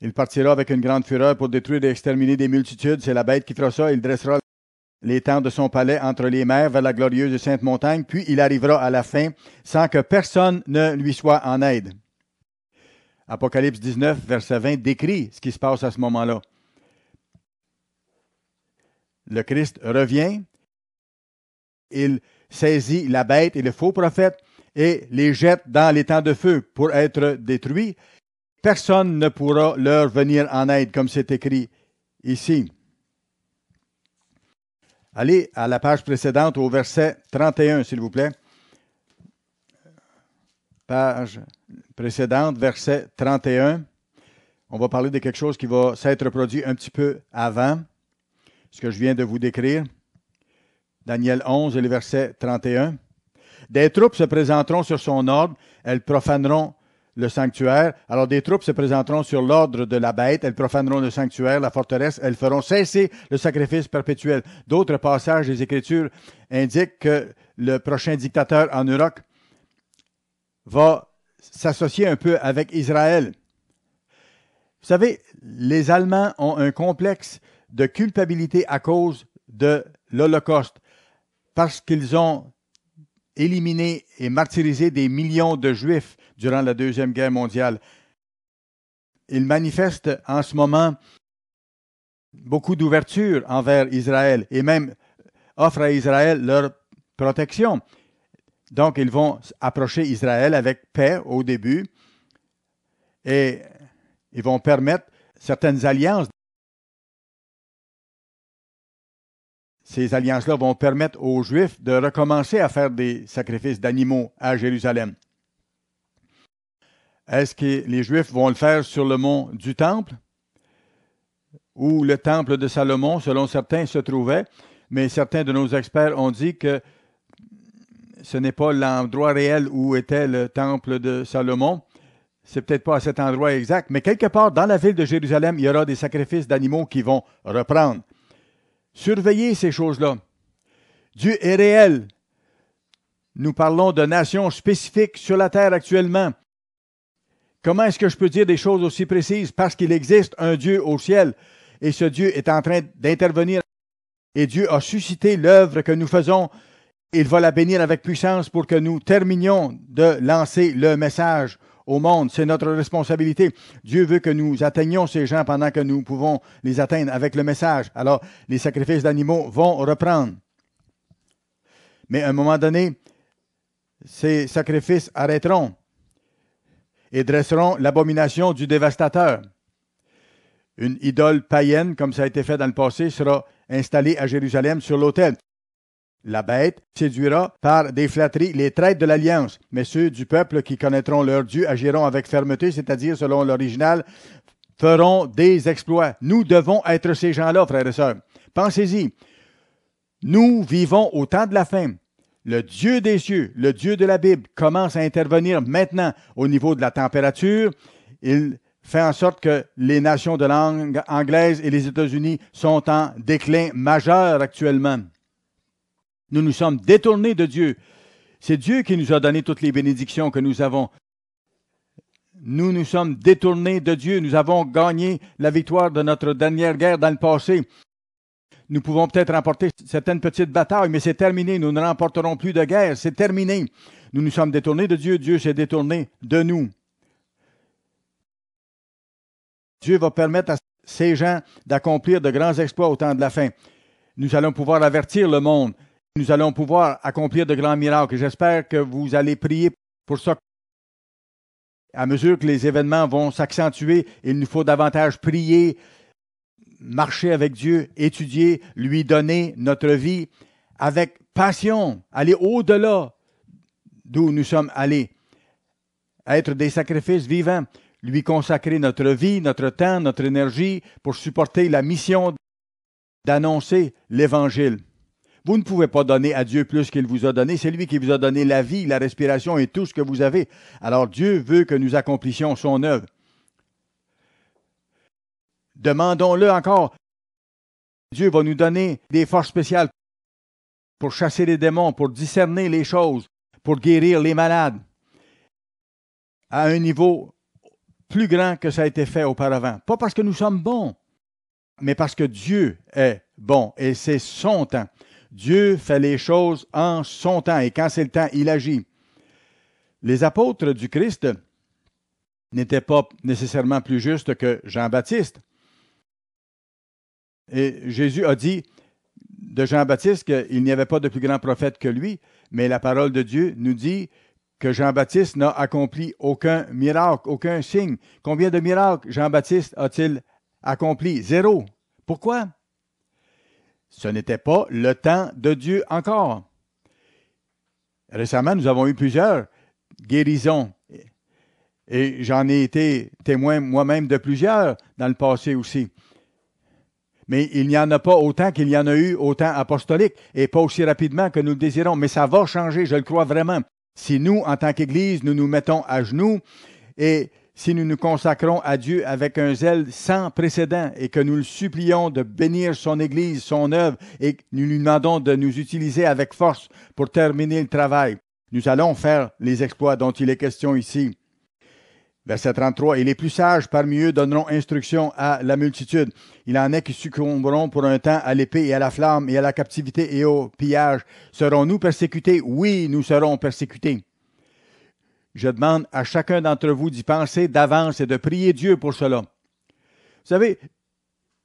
Il partira avec une grande fureur pour détruire et exterminer des multitudes. C'est la bête qui fera ça. Il dressera les tentes de son palais entre les mers vers la glorieuse et sainte montagne, puis il arrivera à la fin sans que personne ne lui soit en aide. Apocalypse 19, verset 20, décrit ce qui se passe à ce moment-là. Le Christ revient, il saisit la bête et le faux prophète et les jette dans les temps de feu pour être détruits. Personne ne pourra leur venir en aide, comme c'est écrit ici. Allez à la page précédente, au verset 31, s'il vous plaît. Page précédente, verset 31. On va parler de quelque chose qui va s'être produit un petit peu avant ce que je viens de vous décrire. Daniel 11 et le verset 31. Des troupes se présenteront sur son ordre, elles profaneront le sanctuaire. Alors des troupes se présenteront sur l'ordre de la bête, elles profaneront le sanctuaire, la forteresse, elles feront cesser le sacrifice perpétuel. D'autres passages des Écritures indiquent que le prochain dictateur en Europe va s'associer un peu avec Israël. Vous savez, les Allemands ont un complexe de culpabilité à cause de l'Holocauste, parce qu'ils ont éliminé et martyrisé des millions de Juifs durant la Deuxième Guerre mondiale. Ils manifestent en ce moment beaucoup d'ouverture envers Israël et même offrent à Israël leur protection. Donc, ils vont approcher Israël avec paix au début et ils vont permettre certaines alliances. Ces alliances-là vont permettre aux Juifs de recommencer à faire des sacrifices d'animaux à Jérusalem. Est-ce que les Juifs vont le faire sur le mont du Temple, où le temple de Salomon, selon certains, se trouvait, mais certains de nos experts ont dit que ce n'est pas l'endroit réel où était le temple de Salomon. C'est peut-être pas à cet endroit exact, mais quelque part dans la ville de Jérusalem, il y aura des sacrifices d'animaux qui vont reprendre. Surveillez ces choses-là. Dieu est réel. Nous parlons de nations spécifiques sur la terre actuellement. Comment est-ce que je peux dire des choses aussi précises? Parce qu'il existe un Dieu au ciel et ce Dieu est en train d'intervenir. Et Dieu a suscité l'œuvre que nous faisons. Il va la bénir avec puissance pour que nous terminions de lancer le message au monde. C'est notre responsabilité. Dieu veut que nous atteignions ces gens pendant que nous pouvons les atteindre avec le message. Alors, les sacrifices d'animaux vont reprendre. Mais à un moment donné, ces sacrifices arrêteront et dresseront l'abomination du dévastateur. Une idole païenne, comme ça a été fait dans le passé, sera installée à Jérusalem sur l'autel. La bête séduira par des flatteries les traîtres de l'alliance, mais ceux du peuple qui connaîtront leur Dieu agiront avec fermeté, c'est-à-dire, selon l'original, feront des exploits. Nous devons être ces gens-là, frères et sœurs. Pensez-y. Nous vivons au temps de la fin. Le Dieu des cieux, le Dieu de la Bible, commence à intervenir maintenant au niveau de la température. Il fait en sorte que les nations de langue anglaise et les États-Unis sont en déclin majeur actuellement. Nous nous sommes détournés de Dieu. C'est Dieu qui nous a donné toutes les bénédictions que nous avons. Nous nous sommes détournés de Dieu. Nous avons gagné la victoire de notre dernière guerre dans le passé. Nous pouvons peut-être remporter certaines petites batailles, mais c'est terminé. Nous ne remporterons plus de guerre. C'est terminé. Nous nous sommes détournés de Dieu. Dieu s'est détourné de nous. Dieu va permettre à ces gens d'accomplir de grands exploits au temps de la fin. Nous allons pouvoir avertir le monde. Nous allons pouvoir accomplir de grands miracles. J'espère que vous allez prier pour ça. À mesure que les événements vont s'accentuer, il nous faut davantage prier, marcher avec Dieu, étudier, lui donner notre vie avec passion, aller au-delà d'où nous sommes allés, être des sacrifices vivants, lui consacrer notre vie, notre temps, notre énergie pour supporter la mission d'annoncer l'Évangile. Vous ne pouvez pas donner à Dieu plus qu'il vous a donné. C'est lui qui vous a donné la vie, la respiration et tout ce que vous avez. Alors Dieu veut que nous accomplissions son œuvre. Demandons-le encore. Dieu va nous donner des forces spéciales pour chasser les démons, pour discerner les choses, pour guérir les malades à un niveau plus grand que ça a été fait auparavant. Pas parce que nous sommes bons, mais parce que Dieu est bon et c'est son temps. Dieu fait les choses en son temps et quand c'est le temps, il agit. Les apôtres du Christ n'étaient pas nécessairement plus justes que Jean-Baptiste. Et Jésus a dit de Jean-Baptiste qu'il n'y avait pas de plus grand prophète que lui, mais la parole de Dieu nous dit que Jean-Baptiste n'a accompli aucun miracle, aucun signe. Combien de miracles Jean-Baptiste a-t-il accompli? 0. Pourquoi? Ce n'était pas le temps de Dieu encore. Récemment, nous avons eu plusieurs guérisons. Et j'en ai été témoin moi-même de plusieurs dans le passé aussi. Mais il n'y en a pas autant qu'il y en a eu au temps apostolique et pas aussi rapidement que nous le désirons. Mais ça va changer, je le crois vraiment. Si nous, en tant qu'Église, nous nous mettons à genoux et si nous nous consacrons à Dieu avec un zèle sans précédent et que nous le supplions de bénir son Église, son œuvre, et que nous lui demandons de nous utiliser avec force pour terminer le travail, nous allons faire les exploits dont il est question ici. Verset 33, « Et les plus sages parmi eux donneront instruction à la multitude. Il en est qui succomberont pour un temps à l'épée et à la flamme et à la captivité et au pillage. Serons-nous persécutés? Oui, nous serons persécutés. » Je demande à chacun d'entre vous d'y penser d'avance et de prier Dieu pour cela. Vous savez,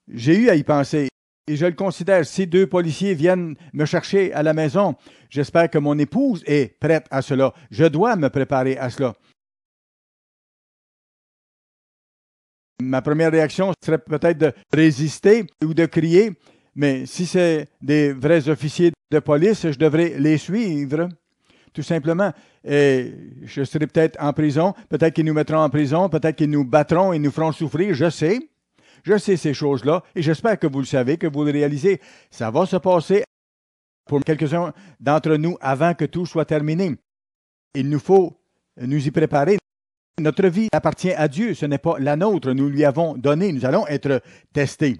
j'ai eu à y penser et je le considère. Si 2 policiers viennent me chercher à la maison, j'espère que mon épouse est prête à cela. Je dois me préparer à cela. Ma première réaction serait peut-être de résister ou de crier, mais si c'est des vrais officiers de police, je devrais les suivre, tout simplement. Et je serai peut-être en prison, peut-être qu'ils nous mettront en prison, peut-être qu'ils nous battront et nous feront souffrir, je sais ces choses-là, et j'espère que vous le savez, que vous le réalisez. Ça va se passer pour quelques-uns d'entre nous avant que tout soit terminé. Il nous faut nous y préparer. Notre vie appartient à Dieu, ce n'est pas la nôtre. Nous lui avons donné, nous allons être testés.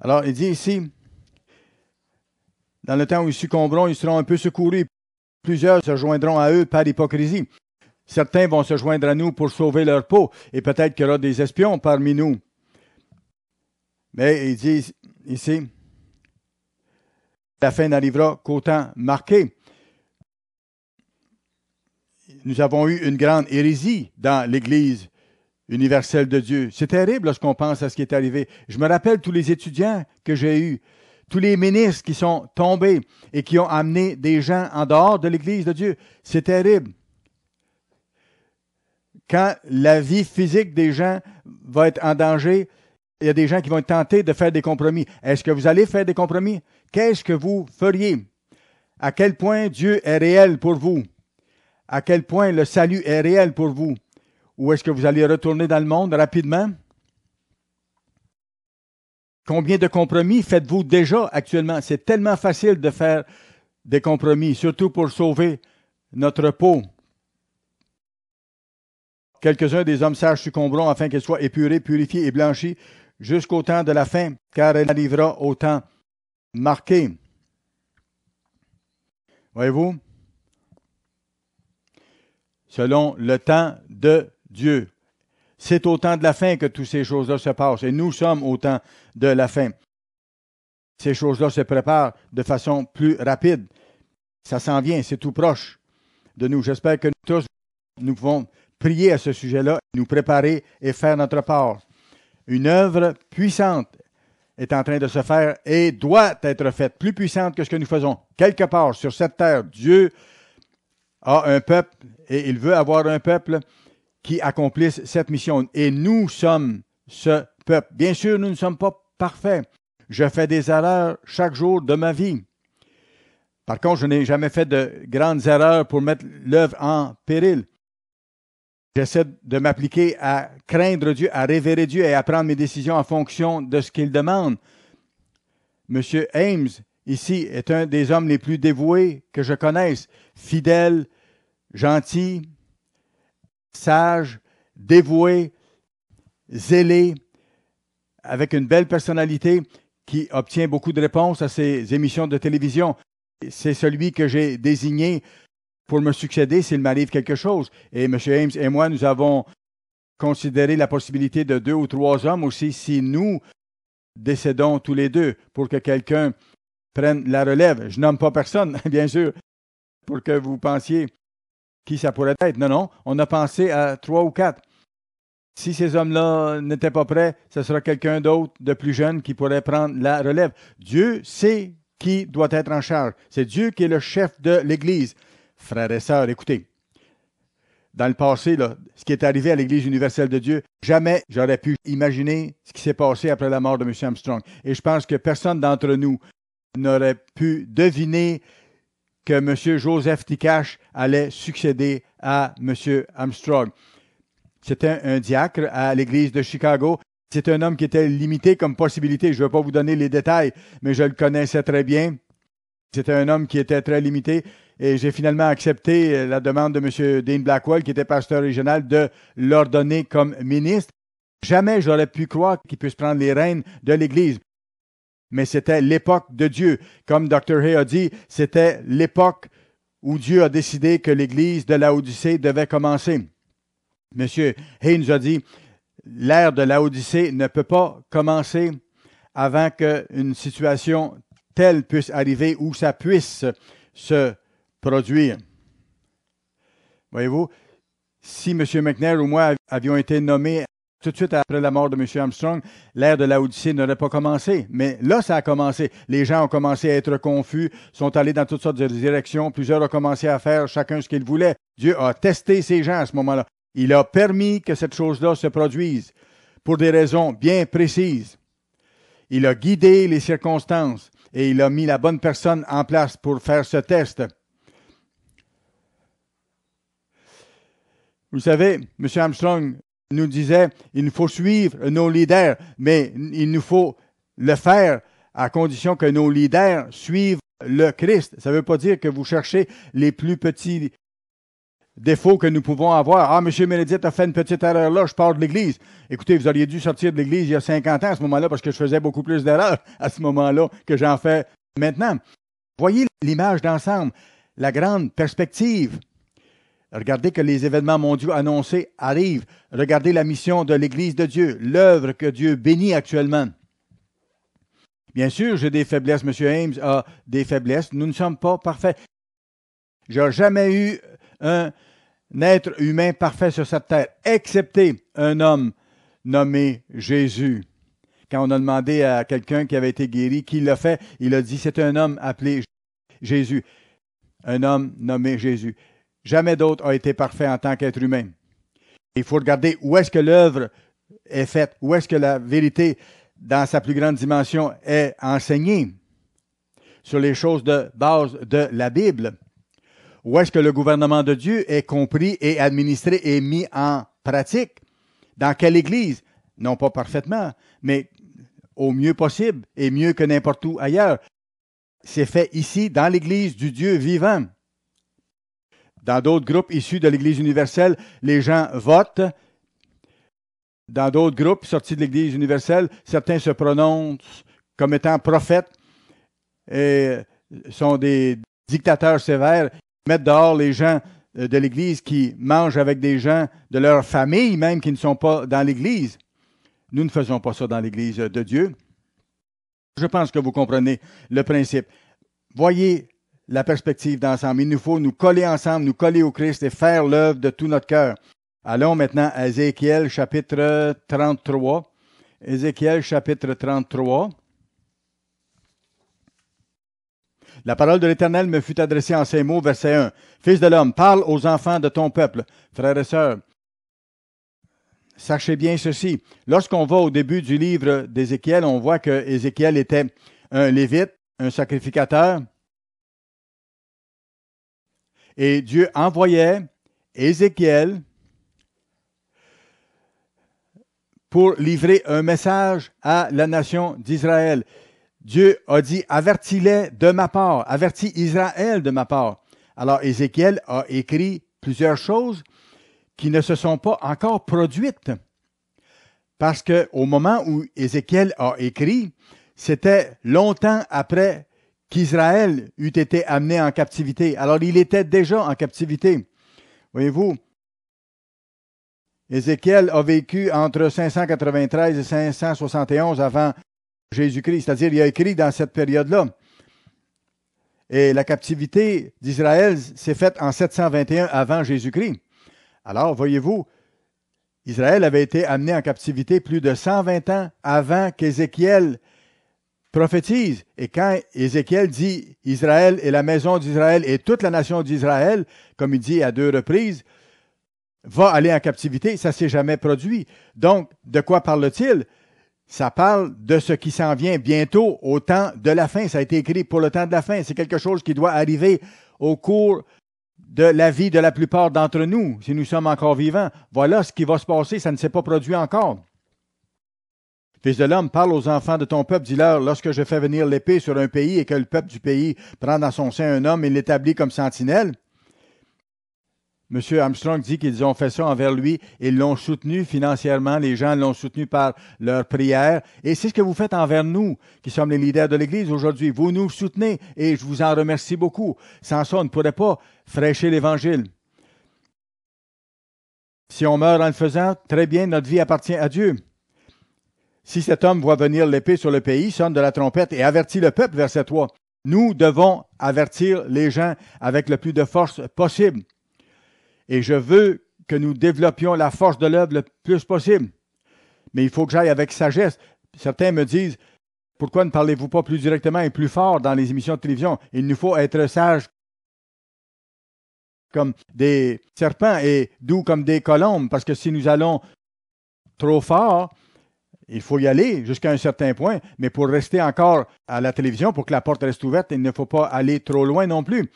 Alors, il dit ici, dans le temps où ils succomberont, ils seront un peu secourus. Plusieurs se joindront à eux par hypocrisie. Certains vont se joindre à nous pour sauver leur peau, et peut-être qu'il y aura des espions parmi nous. Mais il dit ici, la fin n'arrivera qu'au temps marqué. Nous avons eu une grande hérésie dans l'Église universelle de Dieu. C'est terrible lorsqu'on pense à ce qui est arrivé. Je me rappelle tous les étudiants que j'ai eus, tous les ministres qui sont tombés et qui ont amené des gens en dehors de l'Église de Dieu. C'est terrible. Quand la vie physique des gens va être en danger, il y a des gens qui vont être tentés de faire des compromis. Est-ce que vous allez faire des compromis? Qu'est-ce que vous feriez? À quel point Dieu est réel pour vous? À quel point le salut est réel pour vous? ou est-ce que vous allez retourner dans le monde rapidement? Combien de compromis faites-vous déjà actuellement? C'est tellement facile de faire des compromis, surtout pour sauver notre peau. Quelques-uns des hommes sages succomberont afin qu'elle soit épurée, purifiée et blanchie jusqu'au temps de la fin, car elle arrivera au temps marqué. Voyez-vous? Selon le temps de Dieu. C'est au temps de la fin que toutes ces choses-là se passent, et nous sommes au temps de la fin. Ces choses-là se préparent de façon plus rapide. Ça s'en vient, c'est tout proche de nous. J'espère que nous tous, nous pouvons prier à ce sujet-là, nous préparer et faire notre part. Une œuvre puissante est en train de se faire et doit être faite, plus puissante que ce que nous faisons. Quelque part sur cette terre, Dieu a un peuple et il veut avoir un peuple qui accomplisse cette mission. Et nous sommes ce peuple. Bien sûr, nous ne sommes pas parfaits. Je fais des erreurs chaque jour de ma vie. Par contre, je n'ai jamais fait de grandes erreurs pour mettre l'œuvre en péril. J'essaie de m'appliquer à craindre Dieu, à révérer Dieu et à prendre mes décisions en fonction de ce qu'il demande. M. Ames, ici, est un des hommes les plus dévoués que je connaisse. Fidèle, gentil, sage, dévoué, zélé, avec une belle personnalité qui obtient beaucoup de réponses à ses émissions de télévision. C'est celui que j'ai désigné pour me succéder s'il m'arrive quelque chose. Et M. Ames et moi, nous avons considéré la possibilité de 2 ou 3 hommes aussi si nous décédons tous les deux pour que quelqu'un prenne la relève. Je nomme pas personne, bien sûr, pour que vous pensiez qui ça pourrait être. Non, non, on a pensé à 3 ou 4. Si ces hommes-là n'étaient pas prêts, ce sera quelqu'un d'autre de plus jeune qui pourrait prendre la relève. Dieu sait qui doit être en charge. C'est Dieu qui est le chef de l'Église. Frères et sœurs, écoutez, dans le passé, là, ce qui est arrivé à l'Église universelle de Dieu, jamais j'aurais pu imaginer ce qui s'est passé après la mort de M. Armstrong. Et je pense que personne d'entre nous n'aurait pu deviner que M. Joseph Tickache allait succéder à M. Armstrong. C'était un diacre à l'Église de Chicago. C'est un homme qui était limité comme possibilité. Je ne vais pas vous donner les détails, mais je le connaissais très bien. C'était un homme qui était très limité. Et j'ai finalement accepté la demande de M. Dean Blackwell, qui était pasteur régional, de l'ordonner comme ministre. Jamais j'aurais pu croire qu'il puisse prendre les rênes de l'Église. Mais c'était l'époque de Dieu. Comme Dr. Hay a dit, c'était l'époque où Dieu a décidé que l'Église de Laodicée devait commencer. M. Hay nous a dit, l'ère de Laodicée ne peut pas commencer avant qu'une situation telle puisse arriver où ça puisse se produire. Voyez-vous, si M. McNair ou moi avions été nommés tout de suite après la mort de M. Armstrong, l'ère de Laodicée n'aurait pas commencé. Mais là, ça a commencé. Les gens ont commencé à être confus, sont allés dans toutes sortes de directions. Plusieurs ont commencé à faire chacun ce qu'ils voulaient. Dieu a testé ces gens à ce moment-là. Il a permis que cette chose-là se produise pour des raisons bien précises. Il a guidé les circonstances et il a mis la bonne personne en place pour faire ce test. Vous savez, M. Armstrong nous disait, il nous faut suivre nos leaders, mais il nous faut le faire à condition que nos leaders suivent le Christ. Ça ne veut pas dire que vous cherchez les plus petits défauts que nous pouvons avoir. Ah, M. Ménédite a fait une petite erreur là, je pars de l'Église. Écoutez, vous auriez dû sortir de l'Église il y a 50 ans à ce moment-là parce que je faisais beaucoup plus d'erreurs à ce moment-là que j'en fais maintenant. Voyez l'image d'ensemble, la grande perspective. Regardez que les événements mondiaux annoncés arrivent. Regardez la mission de l'Église de Dieu, l'œuvre que Dieu bénit actuellement. Bien sûr, j'ai des faiblesses. M. Ames a des faiblesses. Nous ne sommes pas parfaits. Je n'ai jamais eu un être humain parfait sur cette terre, excepté un homme nommé Jésus. Quand on a demandé à quelqu'un qui avait été guéri, qui l'a fait, il a dit, c'est un homme appelé Jésus. Un homme nommé Jésus. Jamais d'autre a été parfait en tant qu'être humain. Il faut regarder où est-ce que l'œuvre est faite, où est-ce que la vérité, dans sa plus grande dimension, est enseignée sur les choses de base de la Bible. Où est-ce que le gouvernement de Dieu est compris et administré et mis en pratique. Dans quelle Église? Non pas parfaitement, mais au mieux possible et mieux que n'importe où ailleurs. C'est fait ici, dans l'Église du Dieu vivant. Dans d'autres groupes issus de l'Église universelle, les gens votent. Dans d'autres groupes sortis de l'Église universelle, certains se prononcent comme étant prophètes et sont des dictateurs sévères, mettent dehors les gens de l'Église qui mangent avec des gens de leur famille, même qui ne sont pas dans l'Église. Nous ne faisons pas ça dans l'Église de Dieu. Je pense que vous comprenez le principe. Voyez la perspective d'ensemble. Il nous faut nous coller ensemble, nous coller au Christ et faire l'œuvre de tout notre cœur. Allons maintenant à Ézéchiel chapitre 33. Ézéchiel chapitre 33. La parole de l'Éternel me fut adressée en ces mots, verset 1. Fils de l'homme, parle aux enfants de ton peuple. Frères et sœurs, sachez bien ceci. Lorsqu'on va au début du livre d'Ézéchiel, on voit que Ézéchiel était un lévite, un sacrificateur. Et Dieu envoyait Ézéchiel pour livrer un message à la nation d'Israël. Dieu a dit, avertis-les de ma part, avertis Israël de ma part. Alors Ézéchiel a écrit plusieurs choses qui ne se sont pas encore produites. Parce qu'au moment où Ézéchiel a écrit, c'était longtemps après qu'Israël eût été amené en captivité. Alors il était déjà en captivité. Voyez-vous, Ézéchiel a vécu entre 593 et 571 avant Jésus-Christ, c'est-à-dire il a écrit dans cette période-là. Et la captivité d'Israël s'est faite en 721 avant Jésus-Christ. Alors, voyez-vous, Israël avait été amené en captivité plus de 120 ans avant qu'Ézéchiel prophétise. Et quand Ézéchiel dit Israël et la maison d'Israël et toute la nation d'Israël, comme il dit à 2 reprises, va aller en captivité, ça ne s'est jamais produit. Donc, de quoi parle-t-il? Ça parle de ce qui s'en vient bientôt au temps de la fin. Ça a été écrit pour le temps de la fin. C'est quelque chose qui doit arriver au cours de la vie de la plupart d'entre nous, si nous sommes encore vivants. Voilà ce qui va se passer, ça ne s'est pas produit encore. Fils de l'homme, parle aux enfants de ton peuple, dis-leur, lorsque je fais venir l'épée sur un pays et que le peuple du pays prend dans son sein un homme et l'établit comme sentinelle. M. Armstrong dit qu'ils ont fait ça envers lui, ils l'ont soutenu financièrement, les gens l'ont soutenu par leurs prières, et c'est ce que vous faites envers nous, qui sommes les leaders de l'Église aujourd'hui. Vous nous soutenez, et je vous en remercie beaucoup. Sans ça, on ne pourrait pas fraîcher l'Évangile. Si on meurt en le faisant, très bien, notre vie appartient à Dieu. Si cet homme voit venir l'épée sur le pays, sonne de la trompette et avertit le peuple, verset 3. Nous devons avertir les gens avec le plus de force possible. Et je veux que nous développions la force de l'œuvre le plus possible. Mais il faut que j'aille avec sagesse. Certains me disent, pourquoi ne parlez-vous pas plus directement et plus fort dans les émissions de télévision? Il nous faut être sages comme des serpents et doux comme des colombes, parce que si nous allons trop fort, il faut y aller jusqu'à un certain point, mais pour rester encore à la télévision, pour que la porte reste ouverte, il ne faut pas aller trop loin non plus.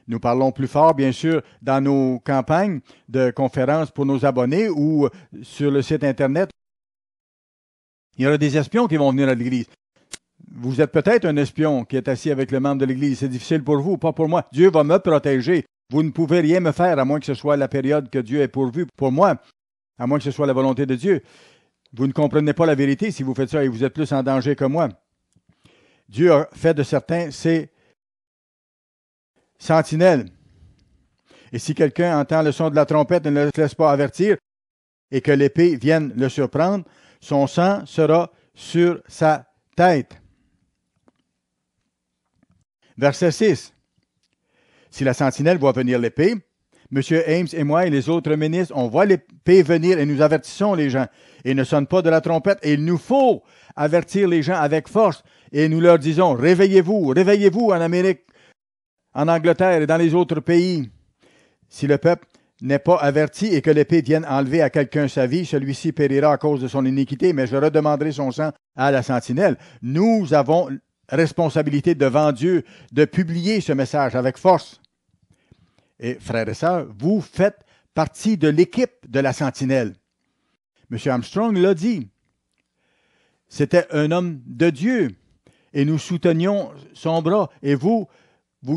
Nous parlons plus fort, bien sûr, dans nos campagnes de conférences pour nos abonnés ou sur le site Internet. Il y aura des espions qui vont venir à l'Église. Vous êtes peut-être un espion qui est assis avec le membre de l'Église. C'est difficile pour vous, pas pour moi. Dieu va me protéger. Vous ne pouvez rien me faire, à moins que ce soit la période que Dieu ait pourvue pour moi, à moins que ce soit la volonté de Dieu. Vous ne comprenez pas la vérité si vous faites ça et vous êtes plus en danger que moi. Dieu a fait de certains ses sentinelles. Et si quelqu'un entend le son de la trompette et ne le laisse pas avertir, et que l'épée vienne le surprendre, son sang sera sur sa tête. Verset 6. Si la sentinelle voit venir l'épée, M. Ames et moi et les autres ministres, on voit l'épée venir et nous avertissons les gens. Et ne sonne pas de la trompette. Et il nous faut avertir les gens avec force. Et nous leur disons, réveillez-vous, réveillez-vous en Amérique, en Angleterre et dans les autres pays. Si le peuple n'est pas averti et que l'épée vienne enlever à quelqu'un sa vie, celui-ci périra à cause de son iniquité, mais je redemanderai son sang à la sentinelle. Nous avons responsabilité devant Dieu de publier ce message avec force. Et frères et sœurs, vous faites partie de l'équipe de la Sentinelle. M. Armstrong l'a dit. C'était un homme de Dieu. Et nous soutenions son bras. Et vous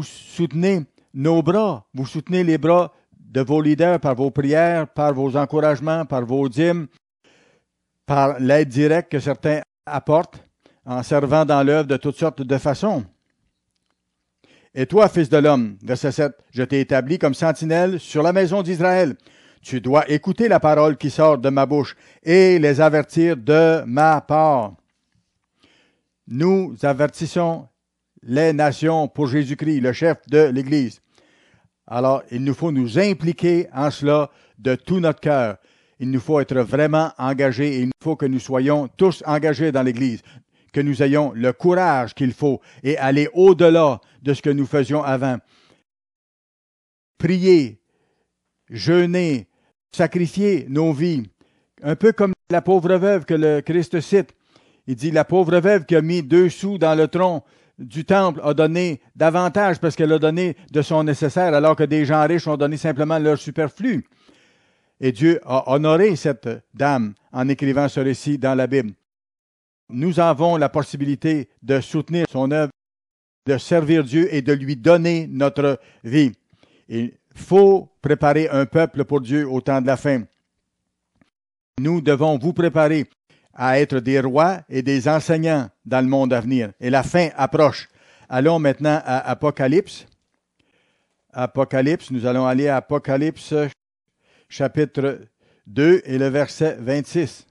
soutenez nos bras. Vous soutenez les bras de vos leaders par vos prières, par vos encouragements, par vos dîmes, par l'aide directe que certains apportent en servant dans l'œuvre de toutes sortes de façons. Et toi, fils de l'homme, verset 7, je t'ai établi comme sentinelle sur la maison d'Israël. Tu dois écouter la parole qui sort de ma bouche et les avertir de ma part. Nous avertissons les nations pour Jésus-Christ, le chef de l'Église. Alors, il nous faut nous impliquer en cela de tout notre cœur. Il nous faut être vraiment engagés et il faut que nous soyons tous engagés dans l'Église, que nous ayons le courage qu'il faut et aller au-delà de ce que nous faisions avant. Prier, jeûner, sacrifier nos vies, un peu comme la pauvre veuve que le Christ cite. Il dit, la pauvre veuve qui a mis 2 sous dans le tronc du temple a donné davantage parce qu'elle a donné de son nécessaire, alors que des gens riches ont donné simplement leur superflu. Et Dieu a honoré cette dame en écrivant ce récit dans la Bible. Nous avons la possibilité de soutenir son œuvre, de servir Dieu et de lui donner notre vie. Il faut préparer un peuple pour Dieu au temps de la fin. Nous devons vous préparer à être des rois et des enseignants dans le monde à venir. Et la fin approche. Allons maintenant à Apocalypse. Apocalypse, nous allons aller à Apocalypse chapitre 2 et le verset 26.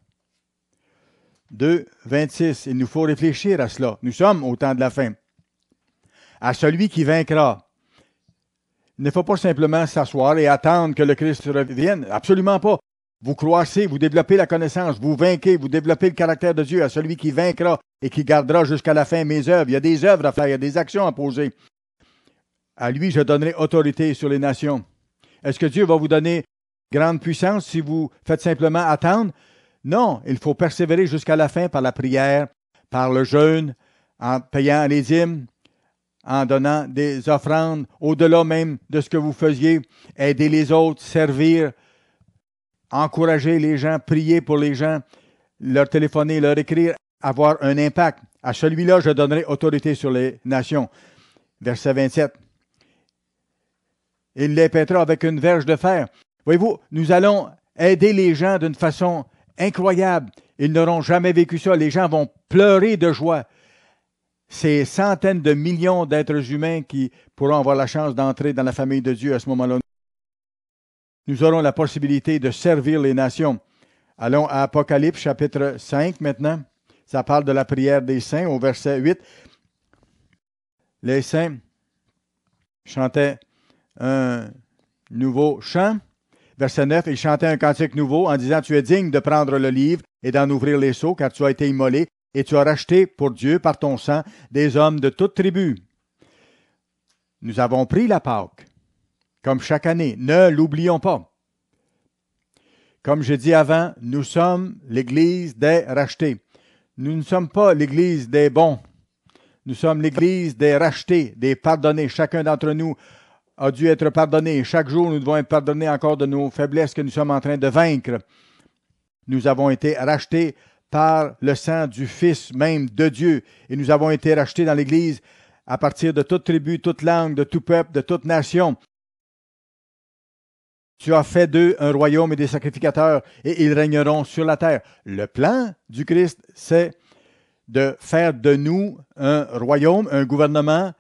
2, 26. Il nous faut réfléchir à cela. Nous sommes au temps de la fin. À celui qui vaincra. Il ne faut pas simplement s'asseoir et attendre que le Christ revienne. Absolument pas. Vous croissez, vous développez la connaissance, vous vainquez, vous développez le caractère de Dieu. À celui qui vaincra et qui gardera jusqu'à la fin mes œuvres. Il y a des œuvres à faire, il y a des actions à poser. À lui, je donnerai autorité sur les nations. Est-ce que Dieu va vous donner grande puissance si vous faites simplement attendre? Non, il faut persévérer jusqu'à la fin par la prière, par le jeûne, en payant les dîmes, en donnant des offrandes, au-delà même de ce que vous faisiez, aider les autres, servir, encourager les gens, prier pour les gens, leur téléphoner, leur écrire, avoir un impact. À celui-là, je donnerai autorité sur les nations. Verset 27. Il les pètera avec une verge de fer. Voyez-vous, nous allons aider les gens d'une façon incroyable. Ils n'auront jamais vécu ça. Les gens vont pleurer de joie. Ces centaines de millions d'êtres humains qui pourront avoir la chance d'entrer dans la famille de Dieu à ce moment-là. Nous aurons la possibilité de servir les nations. Allons à Apocalypse chapitre 5 maintenant. Ça parle de la prière des saints au verset 8. Les saints chantaient un nouveau chant. Verset 9, ils chantaient un cantique nouveau en disant, tu es digne de prendre le livre et d'en ouvrir les sceaux, car tu as été immolé et tu as racheté pour Dieu par ton sang des hommes de toute tribu. Nous avons pris la Pâque, comme chaque année. Ne l'oublions pas. Comme j'ai dit avant, nous sommes l'Église des rachetés. Nous ne sommes pas l'Église des bons. Nous sommes l'Église des rachetés, des pardonnés. Chacun d'entre nous a dû être pardonné. Chaque jour, nous devons être pardonnés encore de nos faiblesses que nous sommes en train de vaincre. Nous avons été rachetés par le sang du Fils même de Dieu. Et nous avons été rachetés dans l'Église à partir de toute tribu, toute langue, de tout peuple, de toute nation. Tu as fait d'eux un royaume et des sacrificateurs, et ils régneront sur la terre. Le plan du Christ, c'est de faire de nous un royaume, un gouvernement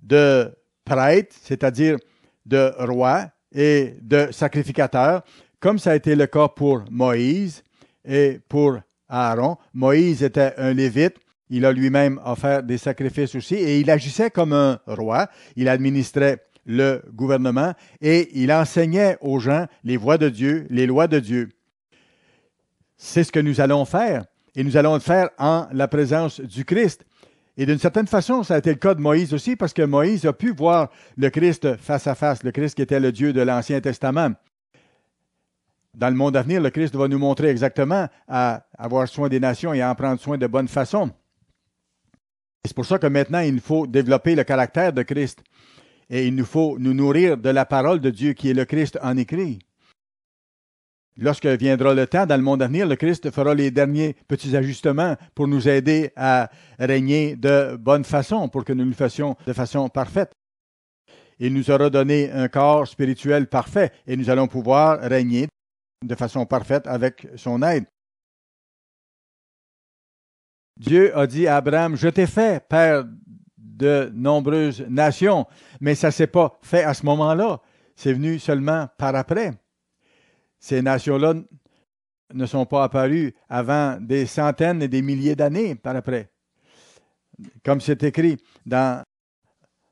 de prêtres, c'est-à-dire de rois et de sacrificateurs, comme ça a été le cas pour Moïse et pour Aaron. Moïse était un lévite, il a lui-même offert des sacrifices aussi, et il agissait comme un roi, il administrait le gouvernement, et il enseignait aux gens les voies de Dieu, les lois de Dieu. C'est ce que nous allons faire, et nous allons le faire en la présence du Christ. Et d'une certaine façon, ça a été le cas de Moïse aussi, parce que Moïse a pu voir le Christ face à face, le Christ qui était le Dieu de l'Ancien Testament. Dans le monde à venir, le Christ va nous montrer exactement à avoir soin des nations et à en prendre soin de bonne façon. C'est pour ça que maintenant, il faut développer le caractère de Christ. Et il nous faut nous nourrir de la parole de Dieu qui est le Christ en écrit. Lorsque viendra le temps, dans le monde à venir, le Christ fera les derniers petits ajustements pour nous aider à régner de bonne façon, pour que nous le fassions de façon parfaite. Il nous aura donné un corps spirituel parfait et nous allons pouvoir régner de façon parfaite avec son aide. Dieu a dit à Abraham, je t'ai fait père de nombreuses nations, mais ça ne s'est pas fait à ce moment-là. C'est venu seulement par après. Ces nations-là ne sont pas apparues avant des centaines et des milliers d'années par après. Comme c'est écrit dans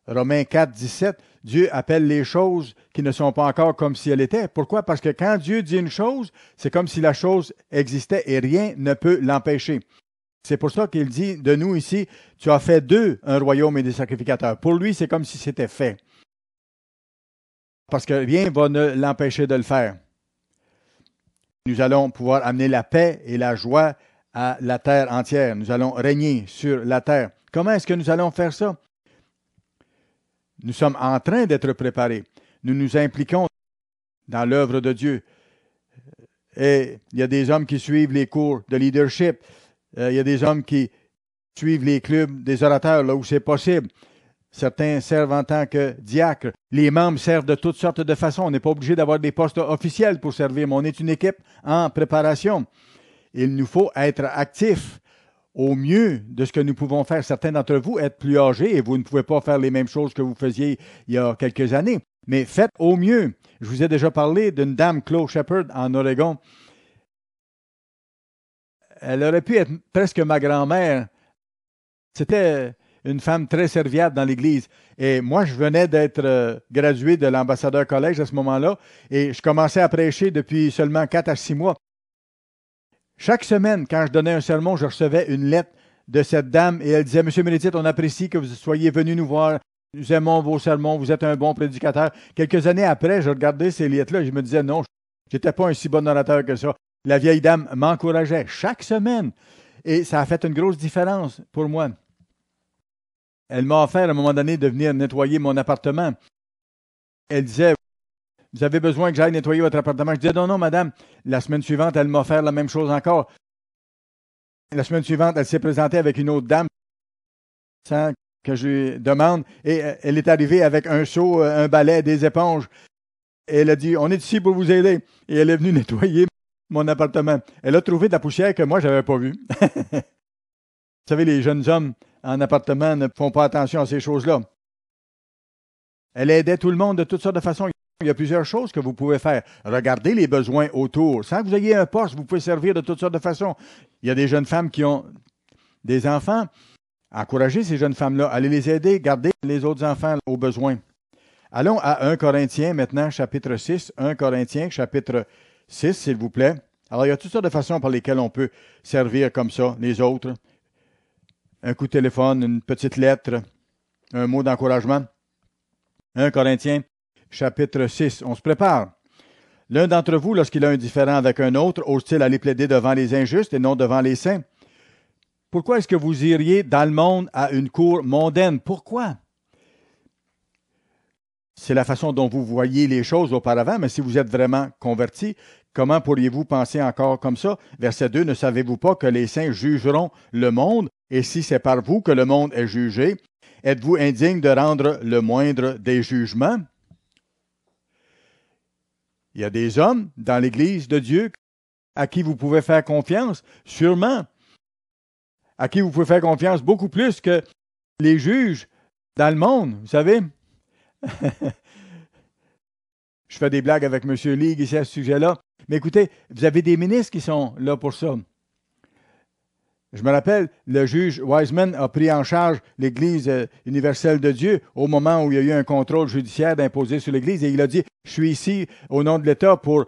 Romains 4, 17, Dieu appelle les choses qui ne sont pas encore comme si elles étaient. Pourquoi? Parce que quand Dieu dit une chose, c'est comme si la chose existait et rien ne peut l'empêcher. C'est pour ça qu'il dit de nous ici, tu as fait d'eux un royaume et des sacrificateurs. Pour lui, c'est comme si c'était fait. Parce que rien va ne l'empêcher de le faire. Nous allons pouvoir amener la paix et la joie à la terre entière. Nous allons régner sur la terre. Comment est-ce que nous allons faire ça? Nous sommes en train d'être préparés. Nous nous impliquons dans l'œuvre de Dieu. Et il y a des hommes qui suivent les cours de leadership. Il y a des hommes qui suivent les clubs des orateurs là où c'est possible. Certains servent en tant que diacres. Les membres servent de toutes sortes de façons. On n'est pas obligé d'avoir des postes officiels pour servir, mais on est une équipe en préparation. Il nous faut être actifs au mieux de ce que nous pouvons faire. Certains d'entre vous êtes plus âgés et vous ne pouvez pas faire les mêmes choses que vous faisiez il y a quelques années, mais faites au mieux. Je vous ai déjà parlé d'une dame, Chloe Shepherd, en Oregon. Elle aurait pu être presque ma grand-mère. C'était une femme très serviable dans l'Église. Et moi, je venais d'être gradué de l'ambassadeur collège à ce moment-là et je commençais à prêcher depuis seulement 4 à 6 mois. Chaque semaine, quand je donnais un sermon, je recevais une lettre de cette dame et elle disait « Monsieur Meredith, on apprécie que vous soyez venu nous voir. Nous aimons vos sermons. Vous êtes un bon prédicateur. » Quelques années après, je regardais ces lettres-là et je me disais « Non, je n'étais pas un si bon orateur que ça. » La vieille dame m'encourageait chaque semaine et ça a fait une grosse différence pour moi. Elle m'a offert à un moment donné de venir nettoyer mon appartement. Elle disait « Vous avez besoin que j'aille nettoyer votre appartement? » Je disais « Non, non, madame. » La semaine suivante, elle m'a offert la même chose encore. La semaine suivante, elle s'est présentée avec une autre dame sans que je lui demande. Et elle est arrivée avec un seau, un balai, des éponges. Et elle a dit « On est ici pour vous aider. » Et elle est venue nettoyer mon appartement. Elle a trouvé de la poussière que moi, je n'avais pas vue. Vous savez, les jeunes hommes en appartement ne font pas attention à ces choses-là. Elle aidait tout le monde de toutes sortes de façons. Il y a plusieurs choses que vous pouvez faire. Regardez les besoins autour. Sans que vous ayez un poste, vous pouvez servir de toutes sortes de façons. Il y a des jeunes femmes qui ont des enfants. Encouragez ces jeunes femmes-là. Allez les aider. Gardez les autres enfants aux besoins. Allons à 1 Corinthiens maintenant, chapitre 6. 1 Corinthiens, chapitre 6, s'il vous plaît. Alors, il y a toutes sortes de façons par lesquelles on peut servir comme ça, les autres. Un coup de téléphone, une petite lettre, un mot d'encouragement. 1 Corinthiens, chapitre 6. On se prépare. L'un d'entre vous, lorsqu'il a un différend avec un autre, ose-t-il aller plaider devant les injustes et non devant les saints? Pourquoi est-ce que vous iriez dans le monde à une cour mondaine? Pourquoi? C'est la façon dont vous voyez les choses auparavant, mais si vous êtes vraiment converti, comment pourriez-vous penser encore comme ça? Verset 2, ne savez-vous pas que les saints jugeront le monde, et si c'est par vous que le monde est jugé, êtes-vous indigne de rendre le moindre des jugements? Il y a des hommes dans l'Église de Dieu à qui vous pouvez faire confiance, sûrement, à qui vous pouvez faire confiance beaucoup plus que les juges dans le monde, vous savez. Je fais des blagues avec M. League ici à ce sujet-là. Mais écoutez, vous avez des ministres qui sont là pour ça. Je me rappelle, le juge Wiseman a pris en charge l'Église universelle de Dieu au moment où il y a eu un contrôle judiciaire imposé sur l'Église et il a dit « Je suis ici au nom de l'État pour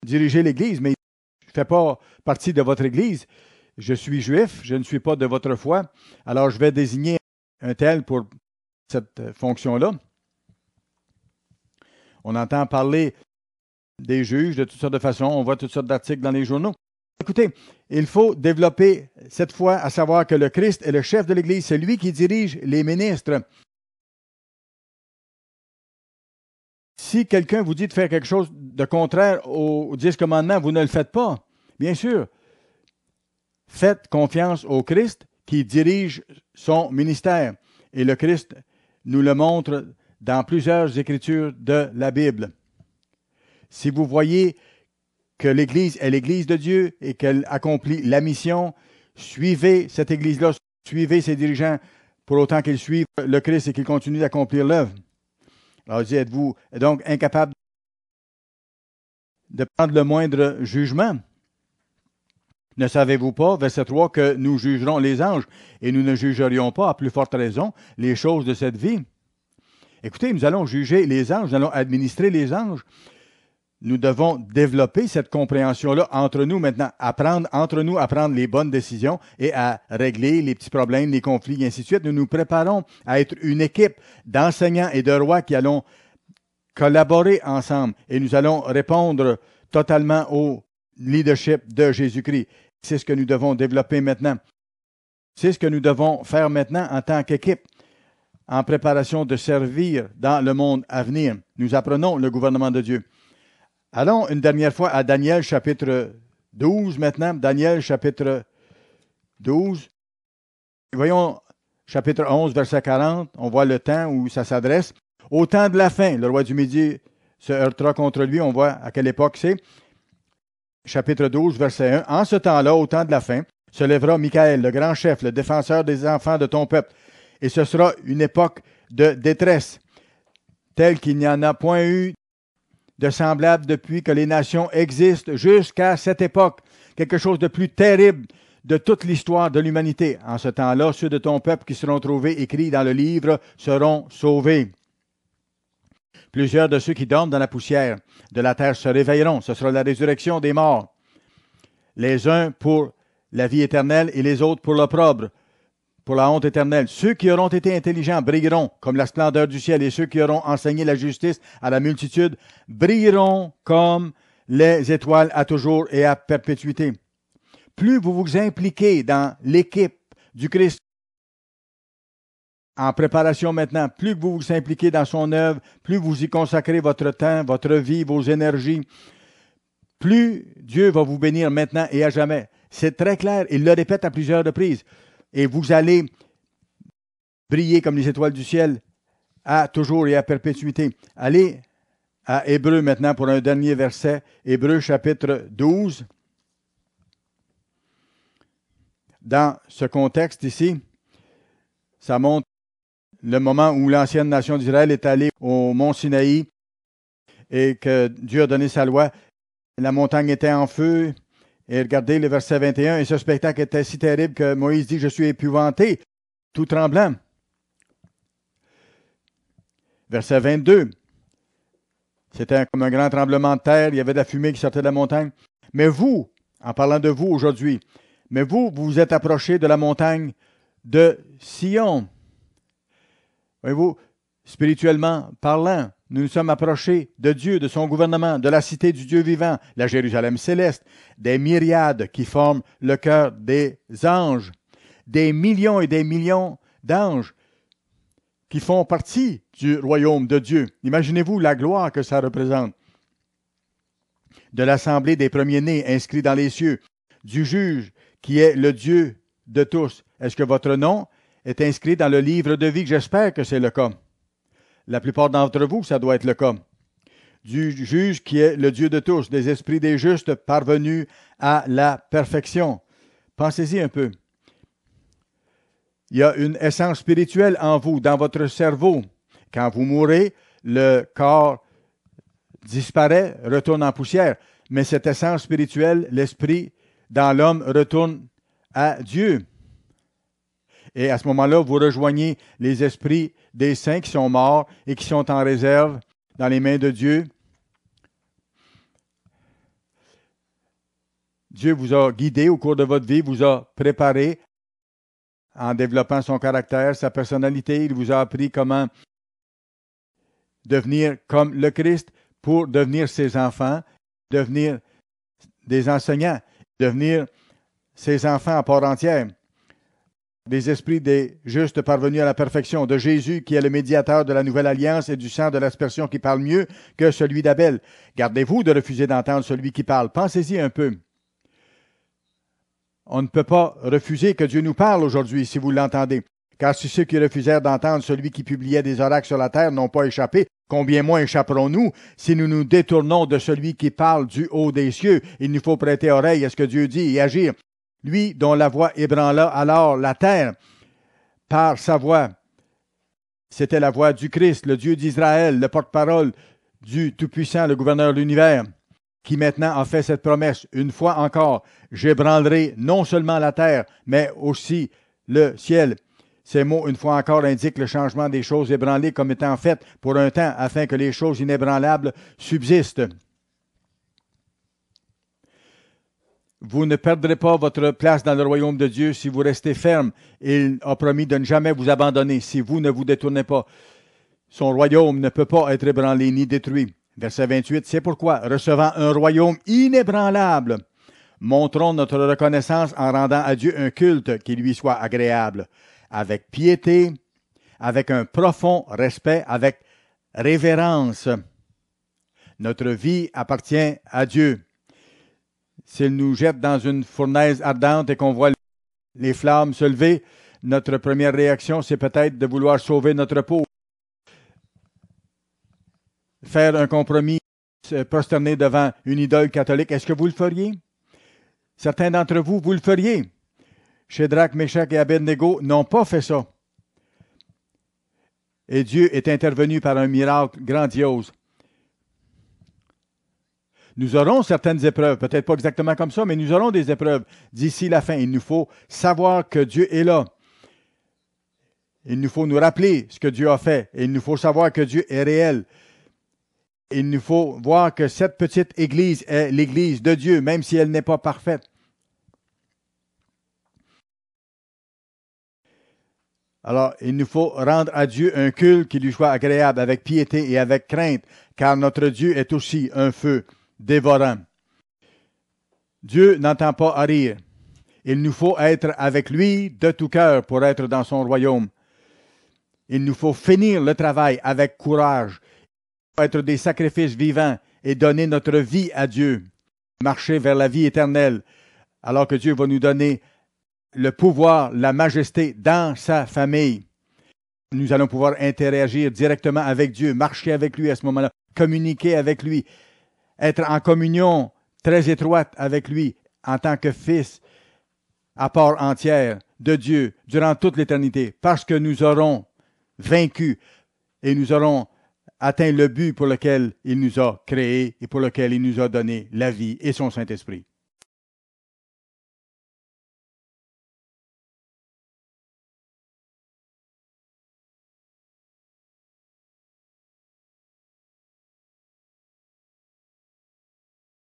diriger l'Église, mais je ne fais pas partie de votre Église. Je suis juif, je ne suis pas de votre foi. Alors je vais désigner un tel pour cette fonction-là. » On entend parler des juges de toutes sortes de façons. On voit toutes sortes d'articles dans les journaux. Écoutez, il faut développer cette foi à savoir que le Christ est le chef de l'Église. C'est lui qui dirige les ministres. Si quelqu'un vous dit de faire quelque chose de contraire aux 10 commandements, vous ne le faites pas. Bien sûr, faites confiance au Christ qui dirige son ministère. Et le Christ nous le montre dans plusieurs écritures de la Bible. Si vous voyez que l'Église est l'Église de Dieu et qu'elle accomplit la mission, suivez cette Église-là, suivez ses dirigeants pour autant qu'ils suivent le Christ et qu'ils continuent d'accomplir l'œuvre. Alors, êtes-vous donc incapable de prendre le moindre jugement? Ne savez-vous pas, verset 3, que nous jugerons les anges et nous ne jugerions pas, à plus forte raison, les choses de cette vie? Écoutez, nous allons juger les anges, nous allons administrer les anges. Nous devons développer cette compréhension-là entre nous maintenant, apprendre entre nous à prendre les bonnes décisions et à régler les petits problèmes, les conflits, et ainsi de suite. Nous nous préparons à être une équipe d'enseignants et de rois qui allons collaborer ensemble et nous allons répondre totalement au leadership de Jésus-Christ. C'est ce que nous devons développer maintenant. C'est ce que nous devons faire maintenant en tant qu'équipe, en préparation de servir dans le monde à venir. Nous apprenons le gouvernement de Dieu. Allons une dernière fois à Daniel chapitre 12 maintenant. Daniel chapitre 12. Voyons chapitre 11, verset 40. On voit le temps où ça s'adresse. Au temps de la fin, le roi du Midi se heurtera contre lui. On voit à quelle époque c'est. Chapitre 12, verset 1. En ce temps-là, au temps de la fin, se lèvera Michaël, le grand chef, le défenseur des enfants de ton peuple. Et ce sera une époque de détresse, telle qu'il n'y en a point eu de semblable depuis que les nations existent jusqu'à cette époque. Quelque chose de plus terrible de toute l'histoire de l'humanité. En ce temps-là, ceux de ton peuple qui seront trouvés écrits dans le livre seront sauvés. Plusieurs de ceux qui dorment dans la poussière de la terre se réveilleront. Ce sera la résurrection des morts. Les uns pour la vie éternelle et les autres pour l'opprobre, pour la honte éternelle. Ceux qui auront été intelligents brilleront comme la splendeur du ciel, et ceux qui auront enseigné la justice à la multitude brilleront comme les étoiles à toujours et à perpétuité. Plus vous vous impliquez dans l'équipe du Christ en préparation maintenant, plus que vous vous impliquez dans son œuvre, plus vous y consacrez votre temps, votre vie, vos énergies, plus Dieu va vous bénir maintenant et à jamais. C'est très clair, il le répète à plusieurs reprises. Et vous allez briller comme les étoiles du ciel à toujours et à perpétuité. Allez à Hébreux maintenant pour un dernier verset. Hébreux chapitre 12. Dans ce contexte ici, ça montre le moment où l'ancienne nation d'Israël est allée au mont Sinaï et que Dieu a donné sa loi. La montagne était en feu. Et regardez le verset 21, et ce spectacle était si terrible que Moïse dit, « Je suis épouvanté, tout tremblant. » Verset 22, c'était comme un grand tremblement de terre, il y avait de la fumée qui sortait de la montagne. Mais vous, en parlant de vous aujourd'hui, mais vous vous êtes approchés de la montagne de Sion. Voyez-vous, spirituellement parlant, nous nous sommes approchés de Dieu, de son gouvernement, de la cité du Dieu vivant, la Jérusalem céleste, des myriades qui forment le cœur des anges, des millions et des millions d'anges qui font partie du royaume de Dieu. Imaginez-vous la gloire que ça représente. De l'assemblée des premiers-nés inscrits dans les cieux, du juge qui est le Dieu de tous. Est-ce que votre nom est inscrit dans le livre de vie? J'espère que c'est le cas. La plupart d'entre vous, ça doit être le cas. Du juge qui est le Dieu de tous, des esprits des justes parvenus à la perfection. Pensez-y un peu. Il y a une essence spirituelle en vous, dans votre cerveau. Quand vous mourrez, le corps disparaît, retourne en poussière. Mais cette essence spirituelle, l'esprit dans l'homme retourne à Dieu. Et à ce moment-là, vous rejoignez les esprits des saints qui sont morts et qui sont en réserve dans les mains de Dieu. Dieu vous a guidé au cours de votre vie, vous a préparé en développant son caractère, sa personnalité. Il vous a appris comment devenir comme le Christ pour devenir ses enfants, devenir des enseignants, devenir ses enfants à part entière. des esprits des justes parvenus à la perfection, de Jésus qui est le médiateur de la nouvelle alliance et du sang de l'aspersion qui parle mieux que celui d'Abel. Gardez-vous de refuser d'entendre celui qui parle. Pensez-y un peu. On ne peut pas refuser que Dieu nous parle aujourd'hui, si vous l'entendez. Car si ceux qui refusèrent d'entendre celui qui publiait des oracles sur la terre n'ont pas échappé, combien moins échapperons-nous si nous nous détournons de celui qui parle du haut des cieux? Il nous faut prêter oreille à ce que Dieu dit et agir. Lui dont la voix ébranla alors la terre par sa voix. C'était la voix du Christ, le Dieu d'Israël, le porte-parole du Tout-Puissant, le gouverneur de l'univers, qui maintenant a fait cette promesse. Une fois encore, j'ébranlerai non seulement la terre, mais aussi le ciel. Ces mots, une fois encore, indiquent le changement des choses ébranlées comme étant faites pour un temps, afin que les choses inébranlables subsistent. Vous ne perdrez pas votre place dans le royaume de Dieu si vous restez ferme. Il a promis de ne jamais vous abandonner si vous ne vous détournez pas. Son royaume ne peut pas être ébranlé ni détruit. Verset 28, c'est pourquoi, recevant un royaume inébranlable, montrons notre reconnaissance en rendant à Dieu un culte qui lui soit agréable, avec piété, avec un profond respect, avec révérence. Notre vie appartient à Dieu. S'il nous jette dans une fournaise ardente et qu'on voit les flammes se lever, notre première réaction, c'est peut-être de vouloir sauver notre peau. Faire un compromis, se prosterner devant une idole catholique, est-ce que vous le feriez? Certains d'entre vous, vous le feriez. Shadrach, Meshach et Abednego n'ont pas fait ça. Et Dieu est intervenu par un miracle grandiose. Nous aurons certaines épreuves, peut-être pas exactement comme ça, mais nous aurons des épreuves d'ici la fin. Il nous faut savoir que Dieu est là. Il nous faut nous rappeler ce que Dieu a fait. Et il nous faut savoir que Dieu est réel. Il nous faut voir que cette petite Église est l'Église de Dieu, même si elle n'est pas parfaite. Alors, il nous faut rendre à Dieu un culte qui lui soit agréable, avec piété et avec crainte, car notre Dieu est aussi un feu dévorant. Dieu n'entend pas à rire. Il nous faut être avec lui de tout cœur pour être dans son royaume. Il nous faut finir le travail avec courage, être des sacrifices vivants et donner notre vie à Dieu, marcher vers la vie éternelle, alors que Dieu va nous donner le pouvoir, la majesté dans sa famille. Nous allons pouvoir interagir directement avec Dieu, marcher avec lui à ce moment-là, communiquer avec lui, être en communion très étroite avec lui en tant que fils à part entière de Dieu durant toute l'éternité, parce que nous aurons vaincu et nous aurons atteint le but pour lequel il nous a créés et pour lequel il nous a donné la vie et son Saint-Esprit.